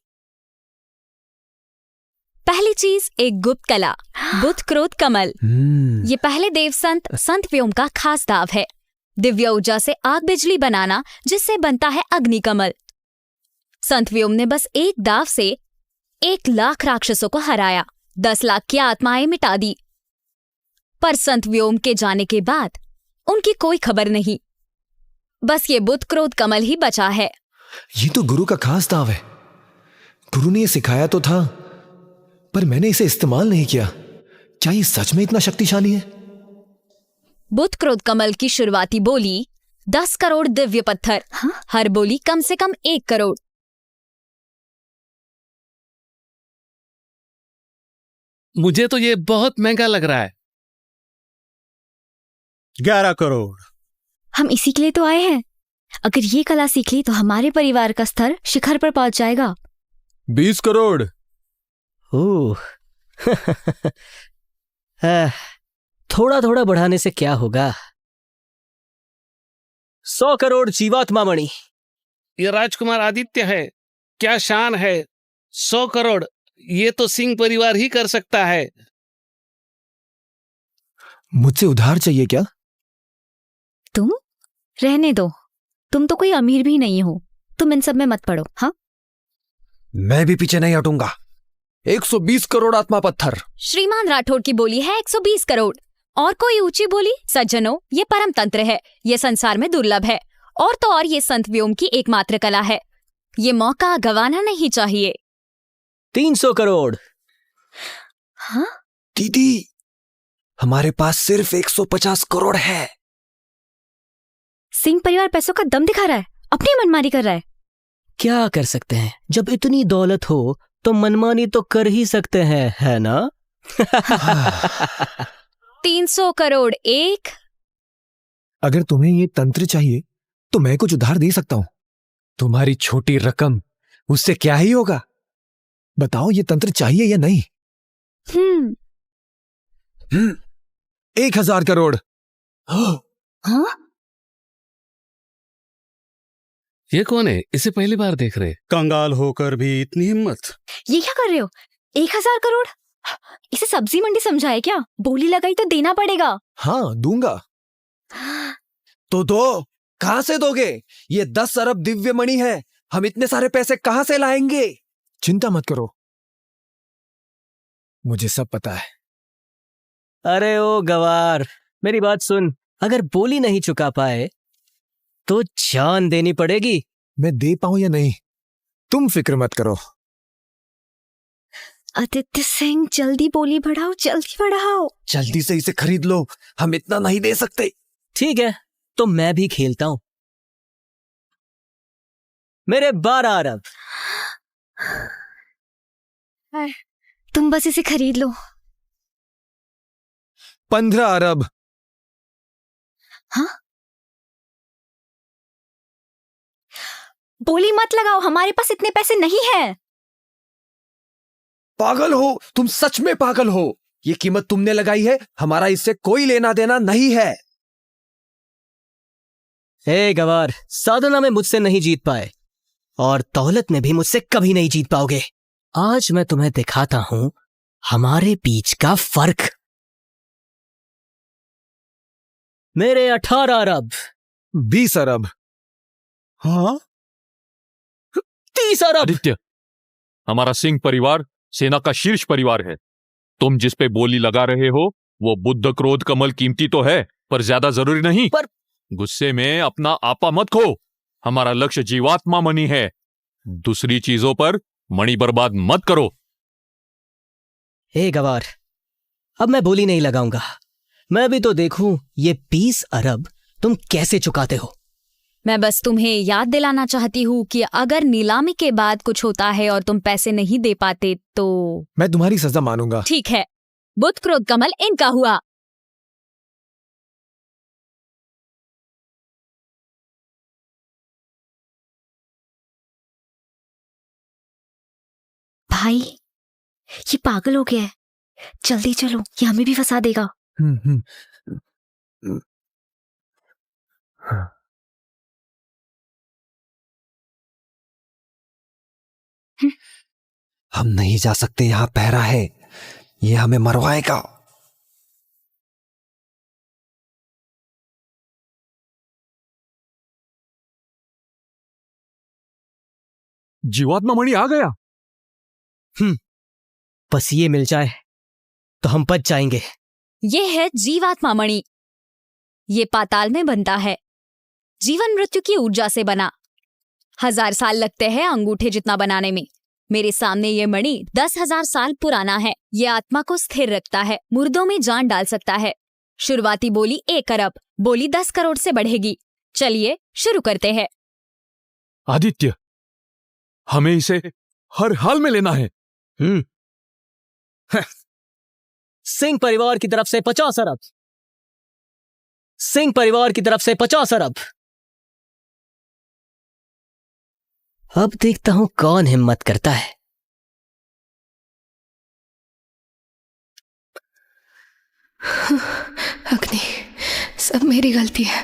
पहली चीज, एक गुप्त कला, बुध क्रोध कमल। ये पहले देव संत व्योम का खास दाव है। दिव्य ऊर्जा से आग बिजली बनाना, जिससे बनता है अग्नि कमल। संत व्योम ने बस एक दाव से 1 लाख राक्षसों को हराया, 10 लाख की आत्माएं मिटा दी। पर संत व्योम के जाने के बाद उनकी कोई खबर नहीं। बस ये बुध क्रोध कमल ही बचा है। ये तो गुरु का खास दाव है। गुरु ने ये सिखाया तो था, पर मैंने इसे इस्तेमाल नहीं किया। क्या ये सच में इतना शक्तिशाली है? बुध क्रोध कमल की शुरुआती बोली 10 करोड़ दिव्य पत्थर। हर बोली कम से कम 1 करोड़। मुझे तो ये बहुत महंगा लग रहा है। 11 करोड़। हम इसी के लिए तो आए हैं। अगर ये कला सीख ली तो हमारे परिवार का स्तर शिखर पर पहुंच जाएगा। 20 करोड़। ओह। थोड़ा थोड़ा बढ़ाने से क्या होगा? 100 करोड़ जीवात्मा मणि। ये राजकुमार आदित्य है, क्या शान है। 100 करोड़, ये तो सिंह परिवार ही कर सकता है। मुझसे उधार चाहिए क्या? तुम रहने दो, तुम तो कोई अमीर भी नहीं हो। तुम इन सब में मत पड़ो। हाँ, मैं भी पीछे नहीं हटूंगा। 120 करोड़ आत्मा पत्थर। श्रीमान राठौड़ की बोली है 120 करोड़। और कोई ऊंची बोली? सज्जनों, ये परम तंत्र है, ये संसार में दुर्लभ है। और तो और ये संत व्योम की एकमात्र कला है। ये मौका गंवाना नहीं चाहिए। 300 करोड़। हाँ? दीदी, हमारे पास सिर्फ 150 करोड़ है। सिंह परिवार पैसों का दम दिखा रहा है, अपनी मनमानी कर रहा है। क्या कर सकते हैं, जब इतनी दौलत हो तो मनमानी तो कर ही सकते हैं, है ना? 300 करोड़ एक। अगर तुम्हें ये तंत्र चाहिए तो मैं कुछ उधार दे सकता हूं। तुम्हारी छोटी रकम, उससे क्या ही होगा? बताओ ये तंत्र चाहिए या नहीं? 1000 करोड़। हाँ? ये कौन है? इसे पहली बार देख रहे। कंगाल होकर भी इतनी हिम्मत। ये क्या कर रहे हो? 1000 करोड़? इसे सब्जी मंडी समझा है क्या? बोली लगाई तो देना पड़ेगा। हाँ दूंगा। तो दो, कहां से दोगे? ये 10 अरब दिव्य मणि है, हम इतने सारे पैसे कहां से लाएंगे? चिंता मत करो, मुझे सब पता है। अरे ओ गवार, मेरी बात सुन, अगर बोली नहीं चुका पाए तो जान देनी पड़ेगी। मैं दे पाऊं या नहीं तुम फिक्र मत करो। आदित्य सिंह, जल्दी बोली बढ़ाओ, जल्दी बढ़ाओ। जल्दी से इसे खरीद लो, हम इतना नहीं दे सकते। ठीक है, तो मैं भी खेलता हूं। मेरे 12 अरब। तुम बस इसे खरीद लो। 15 अरब। हाँ? बोली मत लगाओ, हमारे पास इतने पैसे नहीं है। पागल हो तुम, सच में पागल हो। ये कीमत तुमने लगाई है, हमारा इससे कोई लेना देना नहीं है। हे गवार, साधना में मुझसे नहीं जीत पाए और दौलत में भी मुझसे कभी नहीं जीत पाओगे। आज मैं तुम्हें दिखाता हूं हमारे बीच का फर्क। मेरे 18 अरब। 20 अरब। हाँ? 30 अरब। आदित्य, हमारा सिंह परिवार सेना का शीर्ष परिवार है। तुम जिस पे बोली लगा रहे हो वो बुद्ध क्रोध कमल कीमती तो है, पर ज्यादा जरूरी नहीं। पर गुस्से में अपना आपा मत खो। हमारा लक्ष्य जीवात्मा मणि है। दूसरी चीजों पर मणि बर्बाद मत करो। हे गवार, अब मैं बोली नहीं लगाऊंगा। मैं भी तो देखूं ये 20 अरब तुम कैसे चुकाते हो। मैं बस तुम्हें याद दिलाना चाहती हूँ कि अगर नीलामी के बाद कुछ होता है और तुम पैसे नहीं दे पाते तो मैं तुम्हारी सजा मानूंगा। ठीक है, बुद्ध क्रोध कमल इनका हुआ। भाई, ये पागल हो गया है। जल्दी चलो, ये हमें भी फंसा देगा। हम नहीं जा सकते, यहां पहरा है, ये हमें मरवाएगा। जीवात्मा मणि आ गया। बस ये मिल जाए तो हम बच जाएंगे। ये है जीवात्मा मणि। ये पाताल में बनता है, जीवन मृत्यु की ऊर्जा से बना। 1000 साल लगते हैं अंगूठे जितना बनाने में। मेरे सामने ये मणि 10,000 साल पुराना है। ये आत्मा को स्थिर रखता है, मुर्दों में जान डाल सकता है। शुरुआती बोली 1 अरब, बोली 10 करोड़ से बढ़ेगी। चलिए शुरू करते हैं। आदित्य, हमें इसे हर हाल में लेना है। सिंह परिवार की तरफ से 50 अरब। सिंह परिवार की तरफ से 50 अरब। अब देखता हूं कौन हिम्मत करता है। अग्नि, सब मेरी गलती है।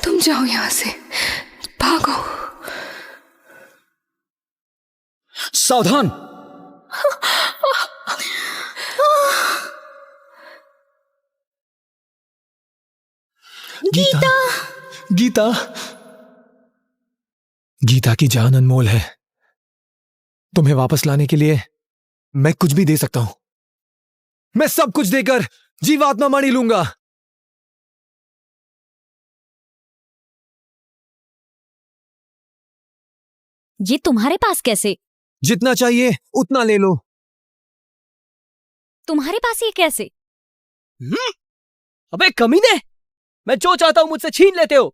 तुम जाओ यहां से, भागो। सावधान। गीता, गीता, गीता की जान अनमोल है। तुम्हें वापस लाने के लिए मैं कुछ भी दे सकता हूं। मैं सब कुछ देकर जीवात्मा मणि लूंगा। ये तुम्हारे पास कैसे? जितना चाहिए उतना ले लो। तुम्हारे पास ये कैसे? अबे कमीने, मैं जो चाहता हूं मुझसे छीन लेते हो।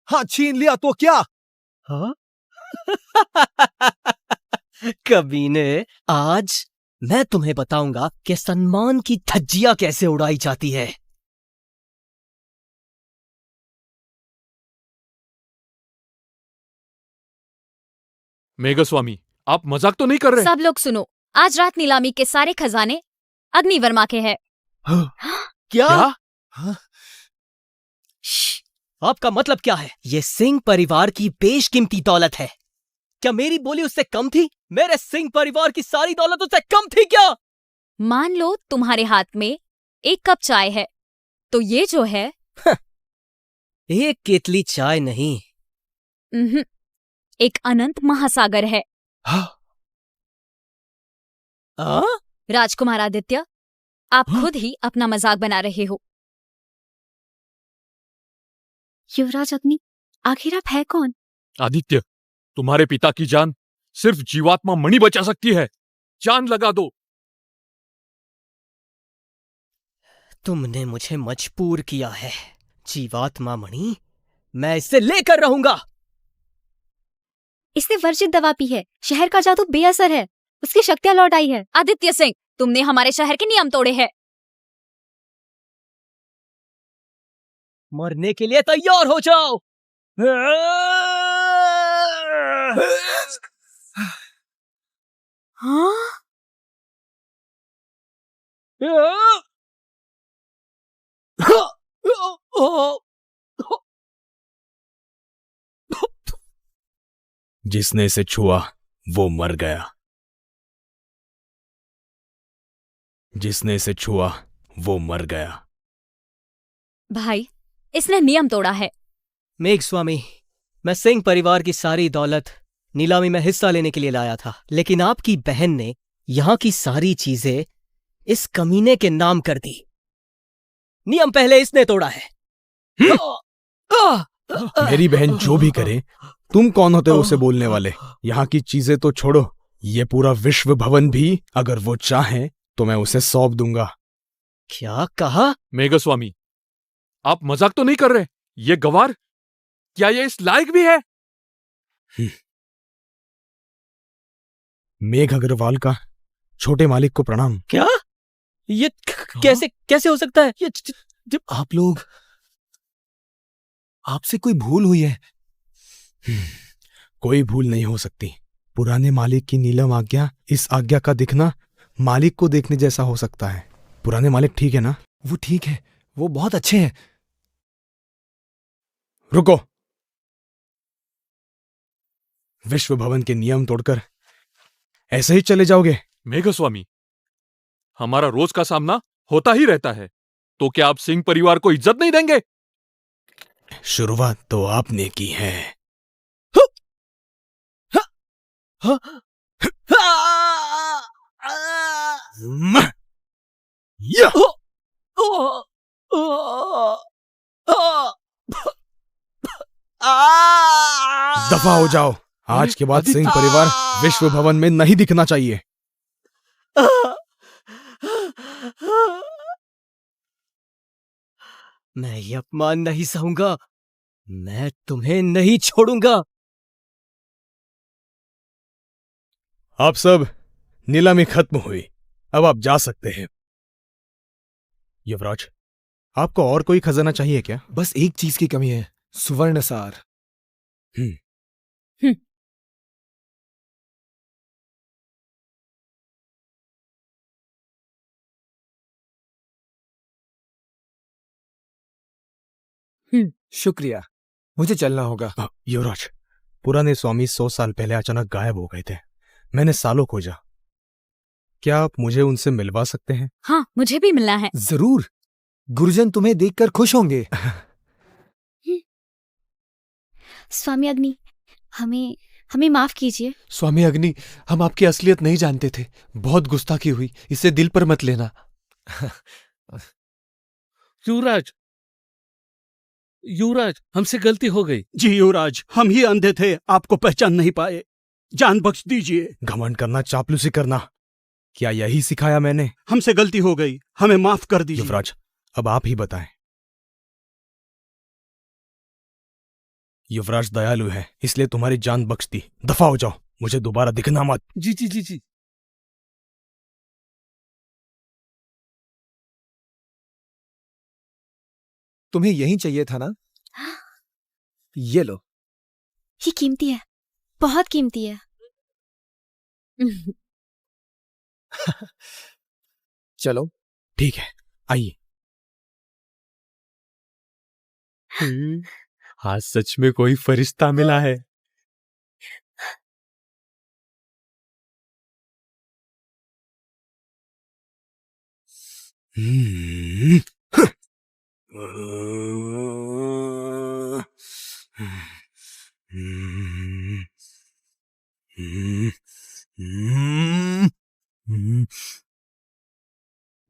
हाँ, छीन लिया तो क्या? हाँ? कमीने, आज मैं तुम्हें बताऊंगा कि सम्मान की धज्जियां कैसे उड़ाई जाती है। मेघस्वामी, आप मजाक तो नहीं कर रहे? सब लोग सुनो, आज रात नीलामी के सारे खजाने अग्निवर्मा के हैं। क्या? आपका मतलब क्या है? ये सिंह परिवार की बेशकीमती दौलत है। क्या मेरी बोली उससे कम थी? मेरे सिंह परिवार की सारी दौलत उससे कम थी क्या? मान लो तुम्हारे हाथ में एक कप चाय है, तो ये जो है एक केतली चाय नहीं, एक अनंत महासागर है। राजकुमार आदित्य, आप खुद ही अपना मजाक बना रहे हो। युवराज अग्नि, आखिर आप है कौन? आदित्य, तुम्हारे पिता की जान सिर्फ जीवात्मा मणि बचा सकती है। जान लगा दो। तुमने मुझे मजबूर किया है। जीवात्मा मणि मैं इसे लेकर रहूंगा। इसने वर्जित दवा पी है, शहर का जादू बेअसर है, उसकी शक्तियां लौट आई है। आदित्य सिंह, तुमने हमारे शहर के नियम तोड़े हैं। मरने के लिए तैयार हो जाओ। हाँ? जिसने इसे छुआ वो मर गया। जिसने इसे छुआ वो मर गया। भाई, इसने नियम तोड़ा है। मेघ स्वामी, मैं सिंह परिवार की सारी दौलत नीलामी में हिस्सा लेने के लिए लाया था, लेकिन आपकी बहन ने यहां की सारी चीजें इस कमीने के नाम कर दी। नियम पहले इसने तोड़ा है। मेरी बहन जो भी करे, तुम कौन होते हो उसे बोलने वाले? यहाँ की चीजें तो छोड़ो, ये पूरा विश्व भवन भी अगर वो चाहे तो मैं उसे सौंप दूंगा। क्या कहा? मेघस्वामी, आप मजाक तो नहीं कर रहे? ये गवार, क्या ये इस लायक भी है? मेघ अग्रवाल का छोटे मालिक को प्रणाम। क्या? ये कैसे हो सकता है? ये आप लोग, आपसे कोई भूल हुई है? कोई भूल नहीं हो सकती। पुराने मालिक की नीलम आज्ञा, इस आज्ञा का दिखना मालिक को देखने जैसा हो सकता है। पुराने मालिक ठीक है ना? वो ठीक है, वो बहुत अच्छे हैं। रुको। विश्व भवन के नियम तोड़कर ऐसे ही चले जाओगे? मेघस्वामी, हमारा रोज का सामना होता ही रहता है, तो क्या आप सिंह परिवार को इज्जत नहीं देंगे? शुरुआत तो आपने की है। दफा हो जाओ। आज के बाद सिंह परिवार विश्व भवन में नहीं दिखना चाहिए। मैं ये अपमान नहीं सहूंगा। मैं तुम्हें नहीं छोड़ूंगा। आप सब, नीलामी खत्म हुई, अब आप जा सकते हैं। युवराज, आपको और कोई खजाना चाहिए क्या? बस एक चीज की कमी है, सुवर्ण सार। शुक्रिया, मुझे चलना होगा। युवराज, पुराने स्वामी 100 साल पहले अचानक गायब हो गए थे। मैंने सालों खोजा। क्या आप मुझे उनसे मिलवा सकते हैं? हाँ, मुझे भी मिलना है। जरूर। गुरुजन तुम्हें देखकर खुश होंगे। स्वामी अग्नि, हमें माफ कीजिए। स्वामी अग्नि, हम आपकी असलियत नहीं जानते थे। बहुत गुस्ताखी हुई, इसे दिल पर मत लेना। युवराज, हमसे गलती हो गई। जी युवराज, हम ही अंधे थे, आपको पहचान नहीं पाए। जान बख्श दीजिए। घमंड करना, चापलूसी करना, क्या यही सिखाया मैंने? हमसे गलती हो गई, हमें माफ कर दीजिए। युवराज, अब आप ही बताएं। युवराज दयालु है, इसलिए तुम्हारी जान बख्श दी। दफा हो जाओ, मुझे दोबारा दिखना मत। जी जी जी जी। तुम्हें यही चाहिए था ना? ये लो। ये कीमती है, बहुत कीमती है। चलो ठीक है, आइए। आज सच में कोई फरिश्ता मिला है।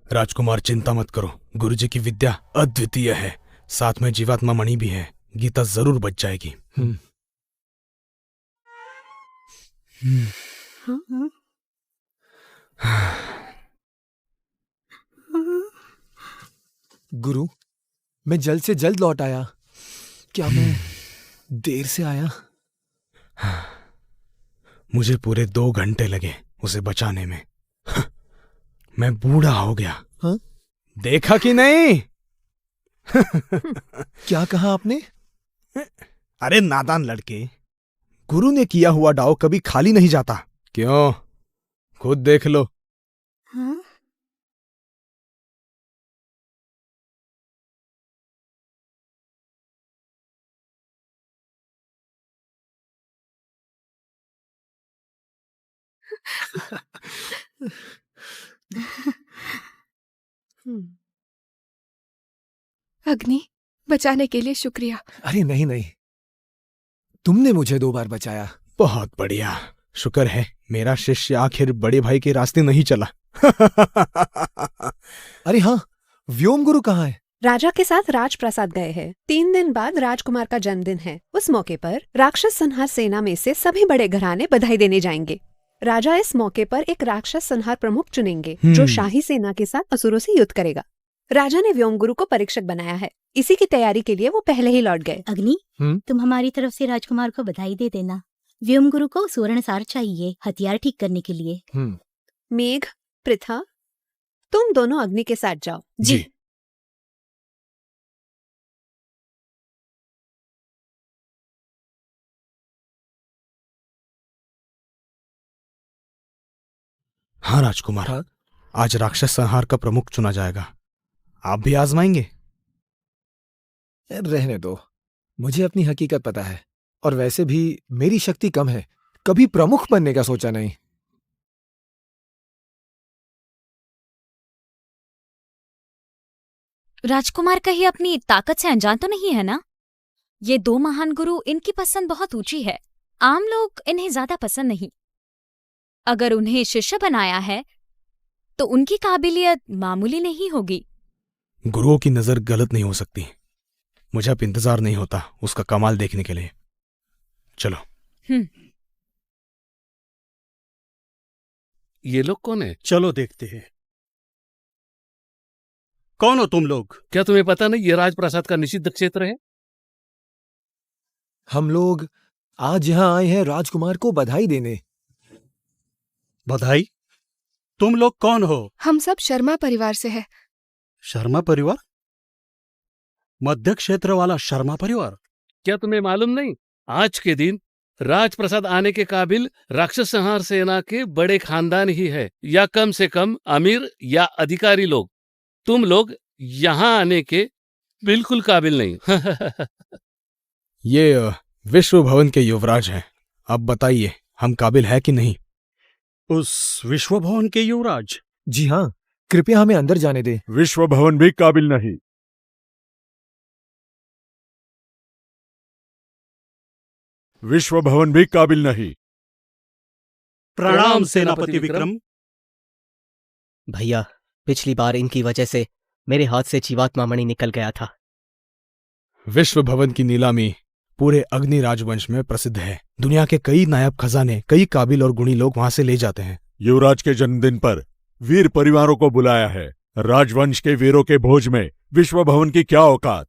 राजकुमार चिंता मत करो, गुरुजी की विद्या अद्वितीय है, साथ में जीवात्मा मणि भी है, गीता जरूर बच जाएगी। गुरु, मैं जल्द से जल्द लौट आया। क्या मैं देर से आया? मुझे पूरे 2 घंटे लगे उसे बचाने में। मैं बूढ़ा हो गया। हाँ? देखा कि नहीं? क्या कहा आपने? अरे नादान लड़के, गुरु ने किया हुआ डाव कभी खाली नहीं जाता। क्यों? खुद देख लो। हाँ? अग्नि, बचाने के लिए शुक्रिया। अरे नहीं नहीं, तुमने मुझे 2 बार बचाया। बहुत बढ़िया, शुक्र है मेरा शिष्य आखिर बड़े भाई के रास्ते नहीं चला। अरे हाँ, व्योम गुरु कहाँ है? राजा के साथ राजप्रसाद गए हैं। 3 दिन बाद राजकुमार का जन्मदिन है। उस मौके पर राक्षस संहार सेना में से सभी बड़े घराने बधाई देने जाएंगे। राजा इस मौके पर एक राक्षस संहार प्रमुख चुनेंगे जो शाही सेना के साथ असुरों से युद्ध करेगा। राजा ने व्योम गुरु को परीक्षक बनाया है। इसी की तैयारी के लिए वो पहले ही लौट गए। अग्नि, तुम हमारी तरफ से राजकुमार को बधाई दे देना। व्योम गुरु को सुवर्ण सार चाहिए हथियार ठीक करने के लिए। मेघ, पृथा, तुम दोनों अग्नि के साथ जाओ। जी। हाँ राजकुमार, हाँ? आज राक्षस संहार का प्रमुख चुना जाएगा। आप भी आजमाएंगे? रहने दो, मुझे अपनी हकीकत पता है, और वैसे भी मेरी शक्ति कम है, कभी प्रमुख बनने का सोचा नहीं। राजकुमार कहीं अपनी ताकत से अनजान तो नहीं है ना? ये 2 महान गुरु, इनकी पसंद बहुत ऊंची है। आम लोग इन्हें ज्यादा पसंद नहीं। अगर उन्हें शिष्य बनाया है तो उनकी काबिलियत मामूली नहीं होगी। गुरुओं की नजर गलत नहीं हो सकती। मुझे अब इंतजार नहीं होता उसका कमाल देखने के लिए। चलो। ये लोग कौन है? चलो देखते हैं। कौन हो तुम लोग? क्या तुम्हें पता नहीं ये राजप्रसाद का निषिद्ध क्षेत्र है? हम लोग आज यहाँ आए हैं राजकुमार को बधाई देने। बधाई? तुम लोग कौन हो? हम सब शर्मा परिवार से हैं। शर्मा परिवार? मध्य क्षेत्र वाला शर्मा परिवार? क्या तुम्हें मालूम नहीं, आज के दिन राजप्रसाद आने के काबिल राक्षस संहार सेना के बड़े खानदान ही है, या कम से कम अमीर या अधिकारी लोग। तुम लोग यहाँ आने के बिल्कुल काबिल नहीं। ये विश्व भवन के युवराज हैं। अब बताइए हम काबिल है कि नहीं? उस विश्व भवन के युवराज? जी हाँ, कृपया हमें अंदर जाने दे। विश्व भवन भी काबिल नहीं। विश्व भवन भी काबिल नहीं। प्रणाम सेनापति विक्रम। भैया, पिछली बार इनकी वजह से मेरे हाथ से जीवात्मा मणि निकल गया था। विश्व भवन की नीलामी पूरे अग्नि राजवंश में प्रसिद्ध है। दुनिया के कई नायब खजाने, कई काबिल और गुणी लोग वहां से ले जाते हैं। युवराज के जन्मदिन पर वीर परिवारों को बुलाया है। राजवंश के वीरों के भोज में विश्व भवन की क्या औकात?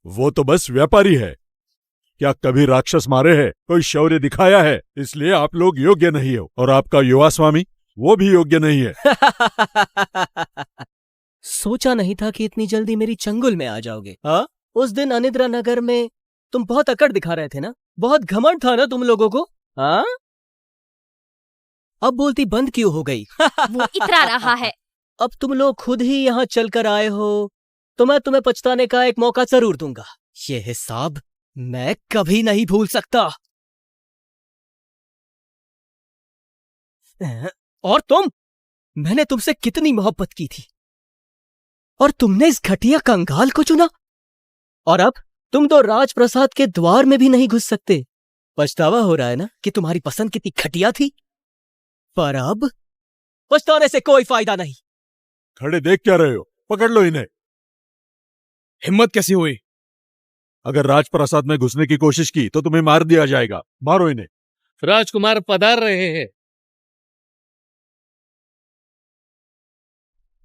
वो तो बस व्यापारी है। क्या कभी राक्षस मारे हैं, कोई शौर्य दिखाया है? इसलिए आप लोग योग्य नहीं हो, और आपका युवा स्वामी वो भी योग्य नहीं है। सोचा नहीं था कि इतनी जल्दी मेरी चंगुल में आ जाओगे। हाँ, उस दिन अनिद्रा नगर में तुम बहुत अकड़ दिखा रहे थे ना, बहुत घमंड था ना तुम लोगों को। हाँ, अब बोलती बंद क्यों हो गई? वो इतरा रहा है। अब तुम लोग खुद ही यहाँ चलकर आए हो तो मैं तुम्हें पछताने का एक मौका जरूर दूंगा। ये हिसाब मैं कभी नहीं भूल सकता। और मैंने तुमसे कितनी मोहब्बत की थी, और तुमने इस घटिया कंगाल को चुना, और अब तुम तो राजप्रसाद के द्वार में भी नहीं घुस सकते। पछतावा हो रहा है ना कि तुम्हारी पसंद कितनी घटिया थी, पर अब पछताने से कोई फायदा नहीं। खड़े देख क्या रहे हो? पकड़ लो इन्हें। हिम्मत कैसी हुई? अगर राजप्रासाद में घुसने की कोशिश की तो तुम्हें मार दिया जाएगा। मारो इन्हें। राजकुमार पधार रहे हैं।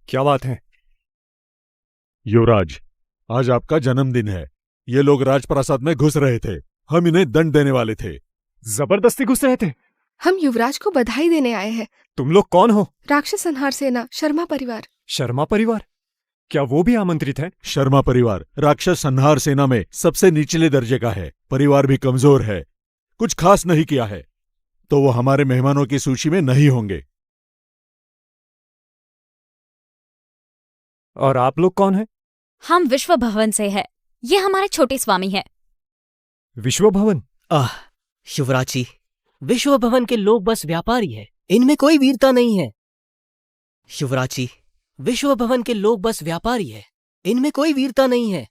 क्या बात है? युवराज, आज आपका जन्मदिन है। ये लोग राजप्रासाद में घुस रहे थे, हम इन्हें दंड देने वाले थे। जबरदस्ती घुस रहे थे? हम युवराज को बधाई देने आए हैं। तुम लोग कौन हो? राक्षस संहार सेना, शर्मा परिवार। शर्मा परिवार? क्या वो भी आमंत्रित है? शर्मा परिवार राक्षस संहार सेना में सबसे निचले दर्जे का है। परिवार भी कमजोर है, कुछ खास नहीं किया है, तो वो हमारे मेहमानों की सूची में नहीं होंगे। और आप लोग कौन हैं? हम विश्व भवन से है। ये हमारे छोटे स्वामी है। विश्व भवन? युवराज जी, विश्व भवन के लोग बस व्यापारी है, इनमें कोई वीरता नहीं है। युवराज जी, विश्व भवन के लोग बस व्यापारी है, इनमें कोई वीरता नहीं है,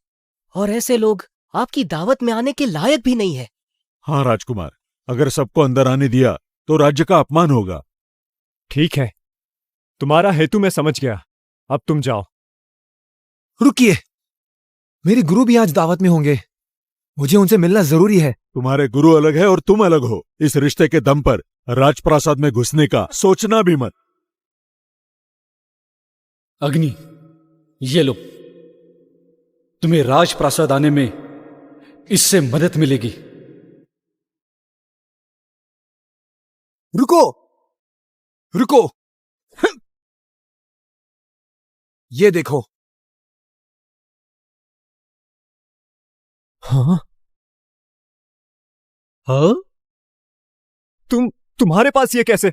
और ऐसे लोग आपकी दावत में आने के लायक भी नहीं है। हाँ राजकुमार, अगर सबको अंदर आने दिया तो राज्य का अपमान होगा। ठीक है, तुम्हारा हेतु मैं समझ गया, अब तुम जाओ। रुकिए, मेरे गुरु भी आज दावत में होंगे, मुझे उनसे मिलना जरूरी है। तुम्हारे गुरु अलग है और तुम अलग हो। इस रिश्ते के दम पर राजप्रासाद में घुसने का सोचना भी मत। अग्नि, ये लो, तुम्हें राजप्रासाद आने में इससे मदद मिलेगी। रुको, रुको, ये देखो। हाँ? हाँ? तुम्हारे पास ये कैसे?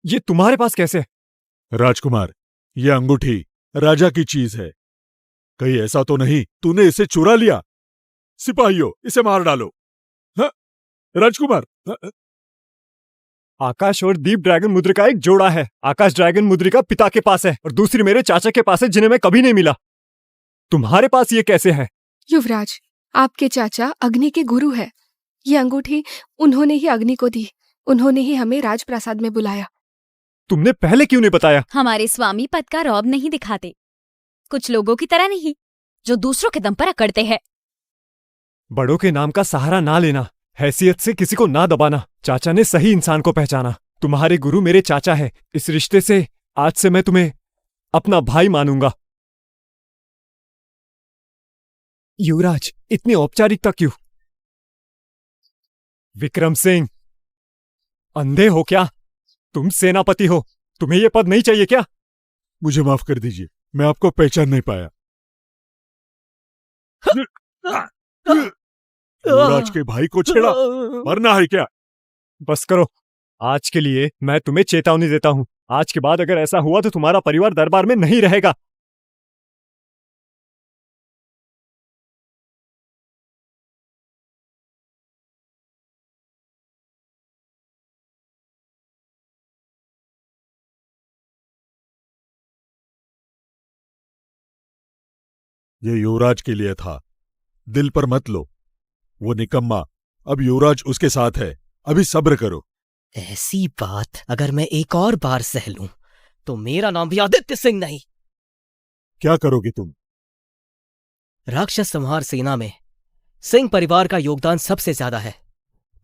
ये तुम्हारे पास कैसे? राजकुमार, ये अंगूठी राजा की चीज है। कहीं ऐसा तो नहीं तूने इसे चुरा लिया? सिपाहियों, इसे मार डालो। हाँ? राजकुमार। आकाश और दीप ड्रैगन मुद्रिका का एक जोड़ा है। आकाश ड्रैगन मुद्रिका पिता के पास है और दूसरी मेरे चाचा के पास है, जिन्हें मैं कभी नहीं मिला। तुम्हारे पास ये कैसे है? युवराज, आपके चाचा अग्नि के गुरु है। ये अंगूठी उन्होंने ही अग्नि को दी, उन्होंने ही हमें राजप्रासाद में बुलाया। तुमने पहले क्यों नहीं बताया? हमारे स्वामी पद का रौब नहीं दिखाते, कुछ लोगों की तरह नहीं जो दूसरों के दम पर अकड़ते हैं। बड़ों के नाम का सहारा ना लेना, हैसियत से किसी को ना दबाना। चाचा ने सही इंसान को पहचाना। तुम्हारे गुरु मेरे चाचा है। इस रिश्ते से आज से मैं तुम्हें अपना भाई मानूंगा। युवराज, इतनी औपचारिकता क्यों? विक्रम सिंह, अंधे हो क्या? तुम सेनापति हो, तुम्हें यह पद नहीं चाहिए क्या? मुझे माफ कर दीजिए, मैं आपको पहचान नहीं पाया। युवराज के भाई को छेड़ा, मरना है क्या? बस करो, आज के लिए मैं तुम्हें चेतावनी देता हूं। आज के बाद अगर ऐसा हुआ तो तुम्हारा परिवार दरबार में नहीं रहेगा। ये युवराज के लिए था, दिल पर मत लो। वो निकम्मा, अब युवराज उसके साथ है, अभी सब्र करो। ऐसी बात अगर मैं एक और बार सह लूं तो मेरा नाम भी आदित्य सिंह नहीं। क्या करोगे तुम? राक्षस संहार सेना में सिंह परिवार का योगदान सबसे ज्यादा है,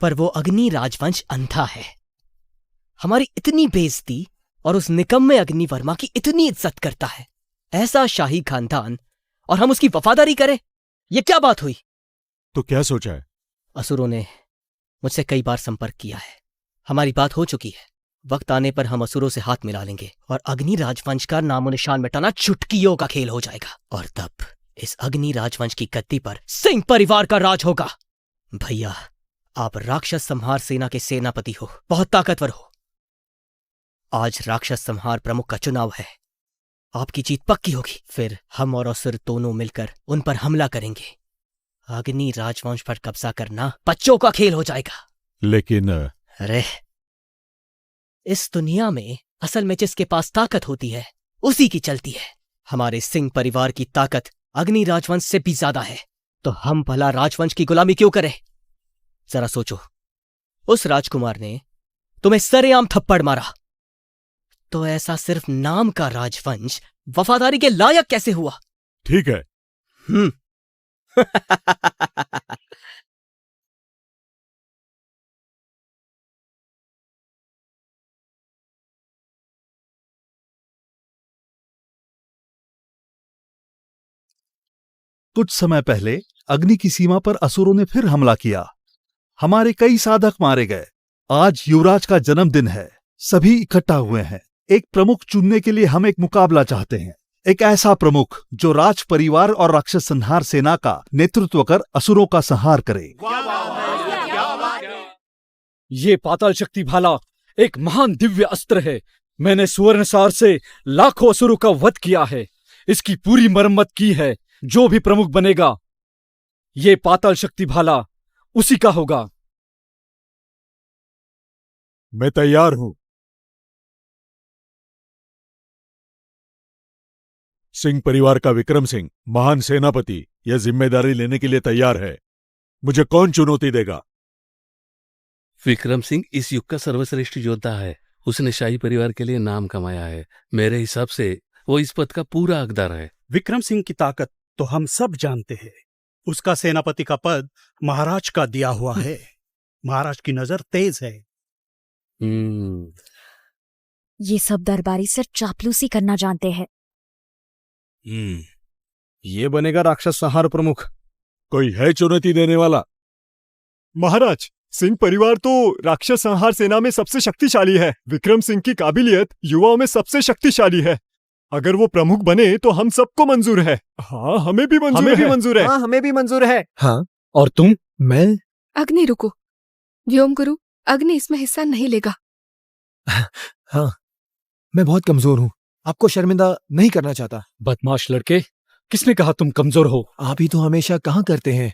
पर वो अग्नि राजवंश अंधा है। हमारी इतनी बेइज्जती और उस निकम्मे अग्निवर्मा की इतनी इज्जत करता है। ऐसा शाही खानदान और हम उसकी वफादारी करें, ये क्या बात हुई? तो क्या सोचा है? असुरों ने मुझसे कई बार संपर्क किया है। हमारी बात हो चुकी है। वक्त आने पर हम असुरों से हाथ मिला लेंगे और अग्नि राजवंश का नामो निशान मिटाना चुटकियों का खेल हो जाएगा। और तब इस अग्नि राजवंश की गद्दी पर सिंह परिवार का राज होगा। भैया, आप राक्षस संहार सेना के सेनापति हो, बहुत ताकतवर हो। आज राक्षस संहार प्रमुख का चुनाव है। आपकी जीत पक्की होगी। फिर हम और असुर दोनों मिलकर उन पर हमला करेंगे। अग्नि राजवंश पर कब्जा करना बच्चों का खेल हो जाएगा। लेकिन अरे, इस दुनिया में असल में जिसके पास ताकत होती है उसी की चलती है। हमारे सिंह परिवार की ताकत अग्नि राजवंश से भी ज्यादा है, तो हम भला राजवंश की गुलामी क्यों करें? जरा सोचो, उस राजकुमार ने तुम्हें सरेआम थप्पड़ मारा, तो ऐसा सिर्फ नाम का राजवंश वफादारी के लायक कैसे हुआ? ठीक है। कुछ समय पहले अग्नि की सीमा पर असुरों ने फिर हमला किया। हमारे कई साधक मारे गए। आज युवराज का जन्मदिन है। सभी इकट्ठा हुए हैं। एक प्रमुख चुनने के लिए हम एक मुकाबला चाहते हैं। एक ऐसा प्रमुख जो राज परिवार और राक्षस संहार सेना का नेतृत्व कर असुरों का संहार करे। ये पाताल शक्ति भाला एक महान दिव्य अस्त्र है। मैंने सुवर्णसार से लाखों असुरों का वध किया है। इसकी पूरी मरम्मत की है। जो भी प्रमुख बनेगा, ये पाताल शक्ति भाला उसी का होगा। मैं तैयार हूं। सिंह परिवार का विक्रम सिंह, महान सेनापति, यह जिम्मेदारी लेने के लिए तैयार है। मुझे कौन चुनौती देगा? विक्रम सिंह इस युग का सर्वश्रेष्ठ योद्धा है। उसने शाही परिवार के लिए नाम कमाया है। मेरे हिसाब से वो इस पद का पूरा हकदार है। विक्रम सिंह की ताकत तो हम सब जानते हैं। उसका सेनापति का पद महाराज का दिया हुआ है। महाराज की नजर तेज है। ये सब दरबारी सिर्फ चापलूसी करना जानते हैं। ये बनेगा राक्षस संहार प्रमुख। कोई है चुनौती देने वाला? महाराज, सिंह परिवार तो राक्षस संहार सेना में सबसे शक्तिशाली है। विक्रम सिंह की काबिलियत युवाओं में सबसे शक्तिशाली है। अगर वो प्रमुख बने तो हम सबको मंजूर है। हाँ, हमें भी मंजूर है। हाँ, हमें भी मंजूर है। हाँ, और तुम? मैं? अग्नि रुको। व्योम गुरु, अग्नि इसमें हिस्सा नहीं लेगा। हाँ, मैं बहुत कमजोर हूँ। आपको शर्मिंदा नहीं करना चाहता। बदमाश लड़के, किसने कहा तुम कमजोर हो? आप ही तो हमेशा कहा करते हैं।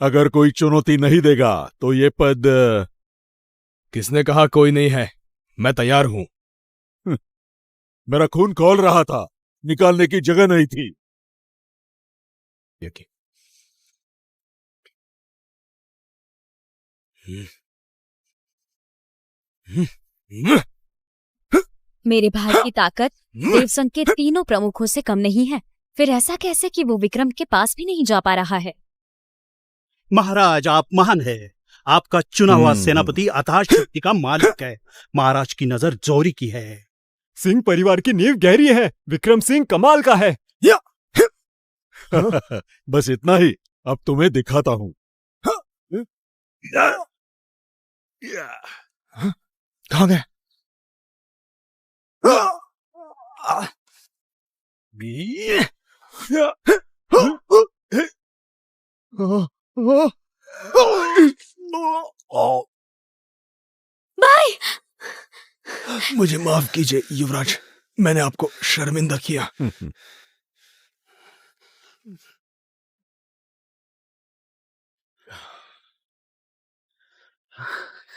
अगर कोई चुनौती नहीं देगा तो ये पद। किसने कहा कोई नहीं है? मैं तैयार हूं। मेरा खून खौल रहा था, निकालने की जगह नहीं थी। मेरे भाई की ताकत देवसंघ के तीनों प्रमुखों से कम नहीं है। फिर ऐसा कैसे कि वो विक्रम के पास भी नहीं जा पा रहा है? महाराज, आप महान है। आपका चुना हुआ सेनापति अथाह शक्ति का मालिक है। महाराज की नजर जोरी की है। सिंह परिवार की नींव गहरी है। विक्रम सिंह कमाल का है। बस इतना ही, अब तुम्हें दिखाता हूं। कहाँ गए? भाई, मुझे माफ कीजिए युवराज, मैंने आपको शर्मिंदा किया।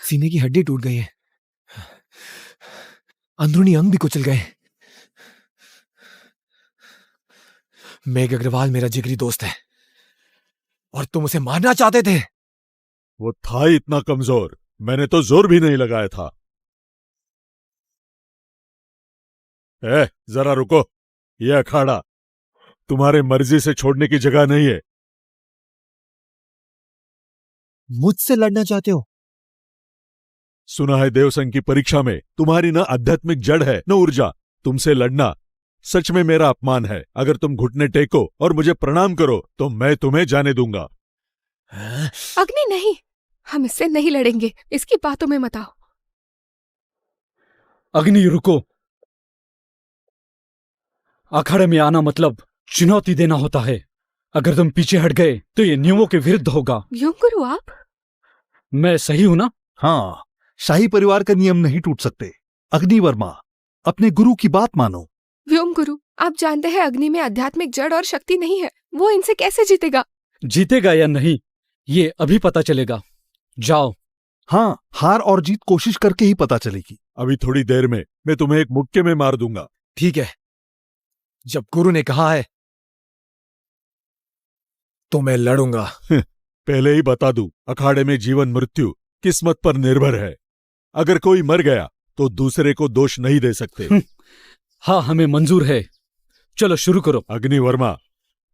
सीने की हड्डी टूट गई है। अंदरूनी अंग भी कुचल गए। मेघ अग्रवाल मेरा जिगरी दोस्त है और तुम उसे मारना चाहते थे। वो था ही इतना कमजोर, मैंने तो जोर भी नहीं लगाया था। जरा रुको, यह अखाड़ा तुम्हारे मर्जी से छोड़ने की जगह नहीं है। मुझसे लड़ना चाहते हो? सुना है देवसंग की परीक्षा में तुम्हारी न आध्यात्मिक जड़ है न ऊर्जा। तुमसे लड़ना सच में मेरा अपमान है। अगर तुम घुटने टेको और मुझे प्रणाम करो तो मैं तुम्हें जाने दूंगा। अग्नि नहीं, हम इससे नहीं लड़ेंगे, इसकी बातों में मत आओ। अग्नि रुको। अखाड़े में आना मतलब चुनौती देना होता है। अगर तुम पीछे हट गए तो ये नियमों के विरुद्ध होगा। व्योम गुरु आप? मैं सही हूं ना? हाँ, शाही परिवार का नियम नहीं टूट सकते। अग्नि वर्मा, अपने गुरु की बात मानो। व्योम गुरु, आप जानते हैं अग्नि में आध्यात्मिक जड़ और शक्ति नहीं है, वो इनसे कैसे जीतेगा? जीतेगा या नहीं ये अभी पता चलेगा। जाओ। हाँ, हार और जीत कोशिश करके ही पता चलेगी। अभी थोड़ी देर में मैं तुम्हें एक मुक्के में मार दूंगा। ठीक है, जब गुरु ने कहा है तो मैं लड़ूंगा। पहले ही बता दूं, अखाड़े में जीवन मृत्यु किस्मत पर निर्भर है। अगर कोई मर गया तो दूसरे को दोष नहीं दे सकते। हाँ, हमें मंजूर है। चलो शुरू करो। अग्नि वर्मा,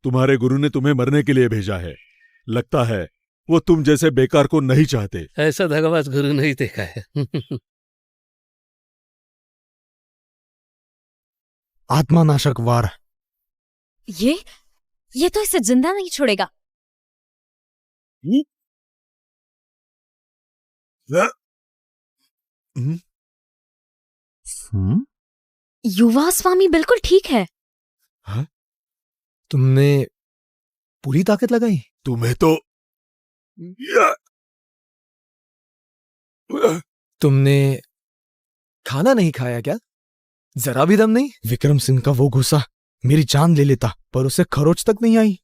तुम्हारे गुरु ने तुम्हें मरने के लिए भेजा है। लगता है वो तुम जैसे बेकार को नहीं चाहते। ऐसा धगाबाज गुरु नहीं देखा है। आत्मानाशक वार। ये तो इसे जिंदा नहीं छोड़ेगा। युवा स्वामी बिल्कुल ठीक है। तुमने पूरी ताकत लगाई? तुम्हें तो तुमने खाना नहीं खाया क्या? जरा भी दम नहीं? विक्रम सिंह का वो गुस्सा मेरी जान ले लेता, पर उसे खरोच तक नहीं आई।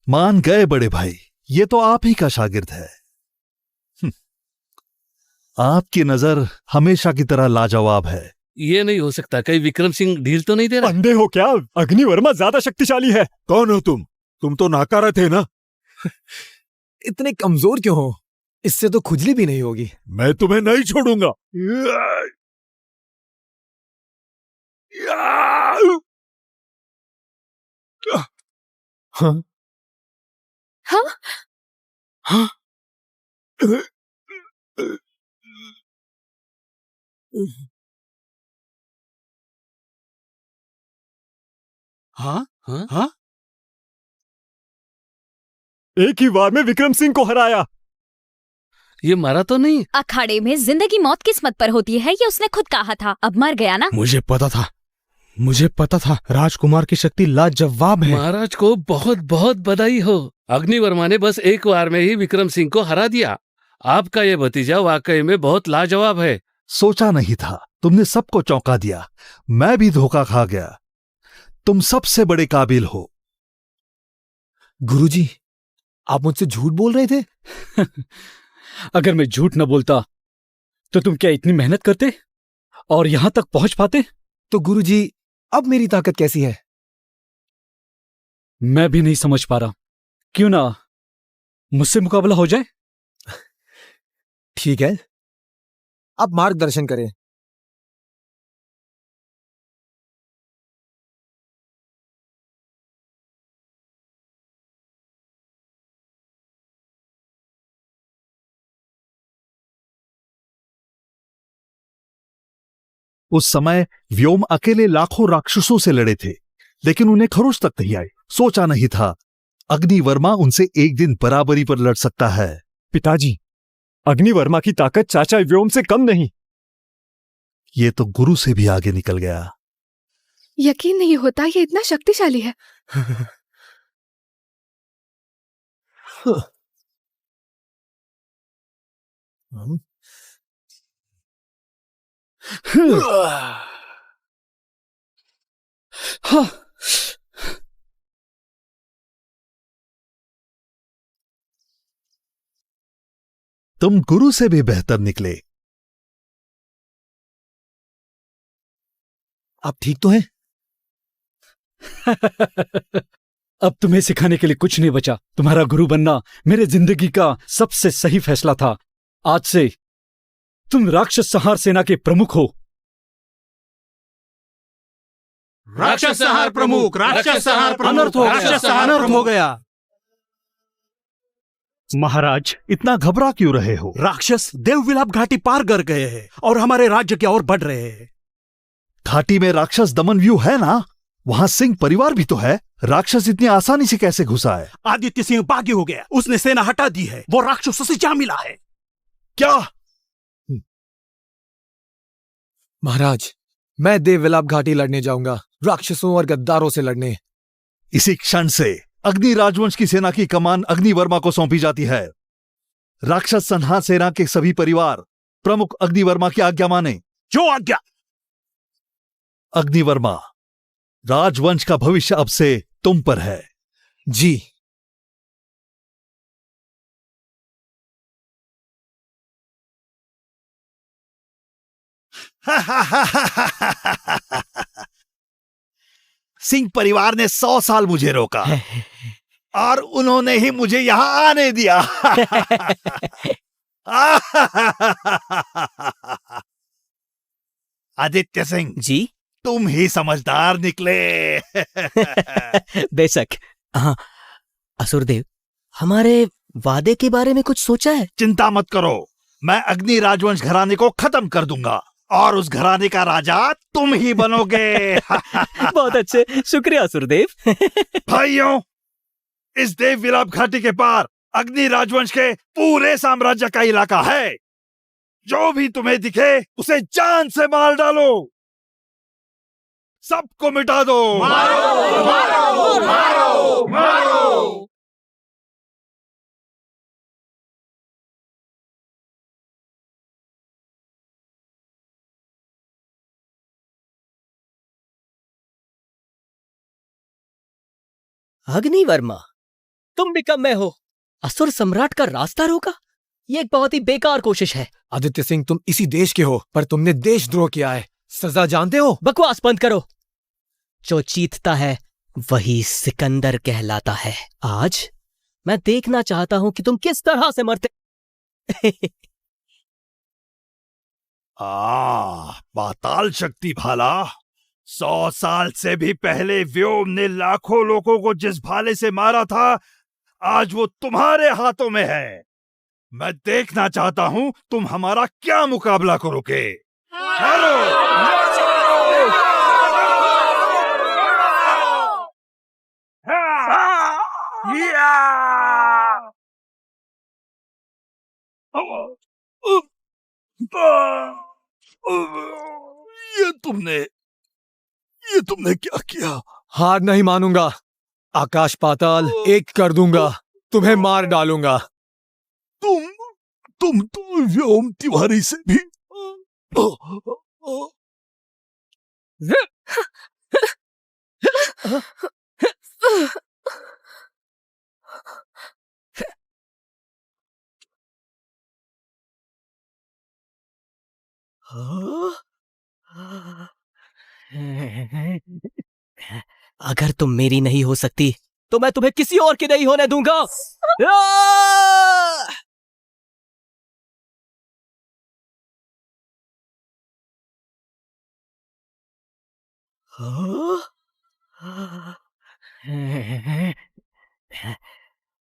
मान गए बड़े भाई, ये तो आप ही का शागिर्द है। आपकी नजर हमेशा की तरह लाजवाब है। ये नहीं हो सकता, कहीं विक्रम सिंह ढील तो नहीं दे रहा? अंधे हो क्या? अग्नि वर्मा ज्यादा शक्तिशाली है। कौन हो तुम? तुम तो नाकारा थे ना। इतने कमजोर क्यों हो? इससे तो खुजली भी नहीं होगी। मैं तुम्हें नहीं छोड़ूंगा। हाँ? हाँ? हाँ? हाँ? हाँ? हाँ? एक ही वार में विक्रम सिंह को हराया। ये मरा तो नहीं? अखाड़े में जिंदगी मौत किस्मत पर होती है, ये उसने खुद कहा था। अब मर गया ना। मुझे पता था राजकुमार की शक्ति लाजवाब है। महाराज को बहुत बहुत बधाई हो। अग्निवर्मा ने बस एक वार में ही विक्रम सिंह को हरा दिया। आपका ये भतीजा वाकई में बहुत लाजवाब है। सोचा नहीं था, तुमने सबको चौंका दिया। मैं भी धोखा खा गया। तुम सबसे बड़े काबिल हो। गुरुजी, आप मुझसे झूठ बोल रहे थे? अगर मैं झूठ न बोलता तो तुम क्या इतनी मेहनत करते और यहां तक पहुंच पाते? तो गुरुजी, अब मेरी ताकत कैसी है? मैं भी नहीं समझ पा रहा। क्यों ना मुझसे मुकाबला हो जाए? ठीक है, अब मार्गदर्शन करें। उस समय व्योम अकेले लाखों राक्षसों से लड़े थे, लेकिन उन्हें खरोच तक नहीं आई। सोचा नहीं था अग्नि वर्मा उनसे एक दिन बराबरी पर लड़ सकता है। पिताजी, अग्नि वर्मा की ताकत चाचा व्योम से कम नहीं। ये तो गुरु से भी आगे निकल गया। यकीन नहीं होता ये इतना शक्तिशाली है। हाँ। तुम गुरु से भी बेहतर निकले। आप ठीक तो हैं? अब तुम्हें सिखाने के लिए कुछ नहीं बचा। तुम्हारा गुरु बनना मेरे जिंदगी का सबसे सही फैसला था। आज से तुम राक्षस संहार सेना के प्रमुख हो। राक्षस संहार प्रमुख, राक्षस संहार प्रमुख, अनर्थ हो गया। महाराज, इतना घबरा क्यों रहे हो? राक्षस देवविलाप घाटी पार कर गए हैं और हमारे राज्य की ओर बढ़ रहे हैं। घाटी में राक्षस दमन व्यू है ना? वहां सिंह परिवार भी तो है। राक्षस इतनी आसानी से कैसे घुसा है? आदित्य सिंह बागी हो गया, उसने सेना हटा दी है, वो राक्षसों से जा मिला है। क्या? महाराज, मैं देवविलाप घाटी लड़ने जाऊंगा, राक्षसों और गद्दारों से लड़ने। इसी क्षण से अग्नि राजवंश की सेना की कमान अग्निवर्मा को सौंपी जाती है। राक्षस संहार सेना के सभी परिवार प्रमुख अग्निवर्मा की आज्ञा माने। जो आज्ञा। अग्निवर्मा, राजवंश का भविष्य अब से तुम पर है। जी। सिंह परिवार ने 100 साल मुझे रोका और उन्होंने ही मुझे यहां आने दिया। आदित्य सिंह जी, तुम ही समझदार निकले। बेशक। हाँ, असुरदेव, हमारे वादे के बारे में कुछ सोचा है? चिंता मत करो, मैं अग्नि राजवंश घराने को खत्म कर दूंगा और उस घराने का राजा तुम ही बनोगे। बहुत अच्छे, शुक्रिया असुरदेव। भाइयों, इस देवविलाप घाटी के पार अग्नि राजवंश के पूरे साम्राज्य का इलाका है। जो भी तुम्हें दिखे उसे जान से मार डालो, सबको मिटा दो। मारो, मारो, मारो, मारो। अग्निवर्मा, तुम भी कम में हो, असुर सम्राट का रास्ता रोका? ये एक बहुत ही बेकार कोशिश है। आदित्य सिंह, तुम इसी देश के हो, पर तुमने देशद्रोह किया है। सजा जानते हो? बकवास बंद करो। जो जीतता है वही सिकंदर कहलाता है। आज मैं देखना चाहता हूं कि तुम किस तरह से मरते। पाताल शक्ति भाला, 100 साल से भी पहले व्योम ने लाखों लोगों को जिस भाले से मारा था, आज वो तुम्हारे हाथों में है। मैं देखना चाहता हूं तुम हमारा क्या मुकाबला करोगे। ये तुमने क्या किया? हार नहीं मानूंगा। आकाश पाताल एक कर दूंगा, तुम्हें मार डालूंगा। तुम तो व्योम तिवारी से भी। अगर तुम मेरी नहीं हो सकती तो मैं तुम्हें किसी और की नहीं होने दूंगा।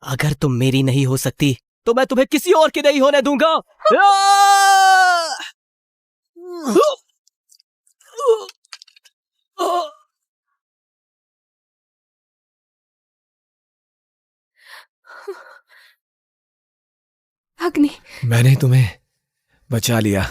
अगर तुम मेरी नहीं हो सकती तो मैं तुम्हें किसी और की नहीं होने दूंगा। अग्नि, मैंने तुम्हें बचा लिया।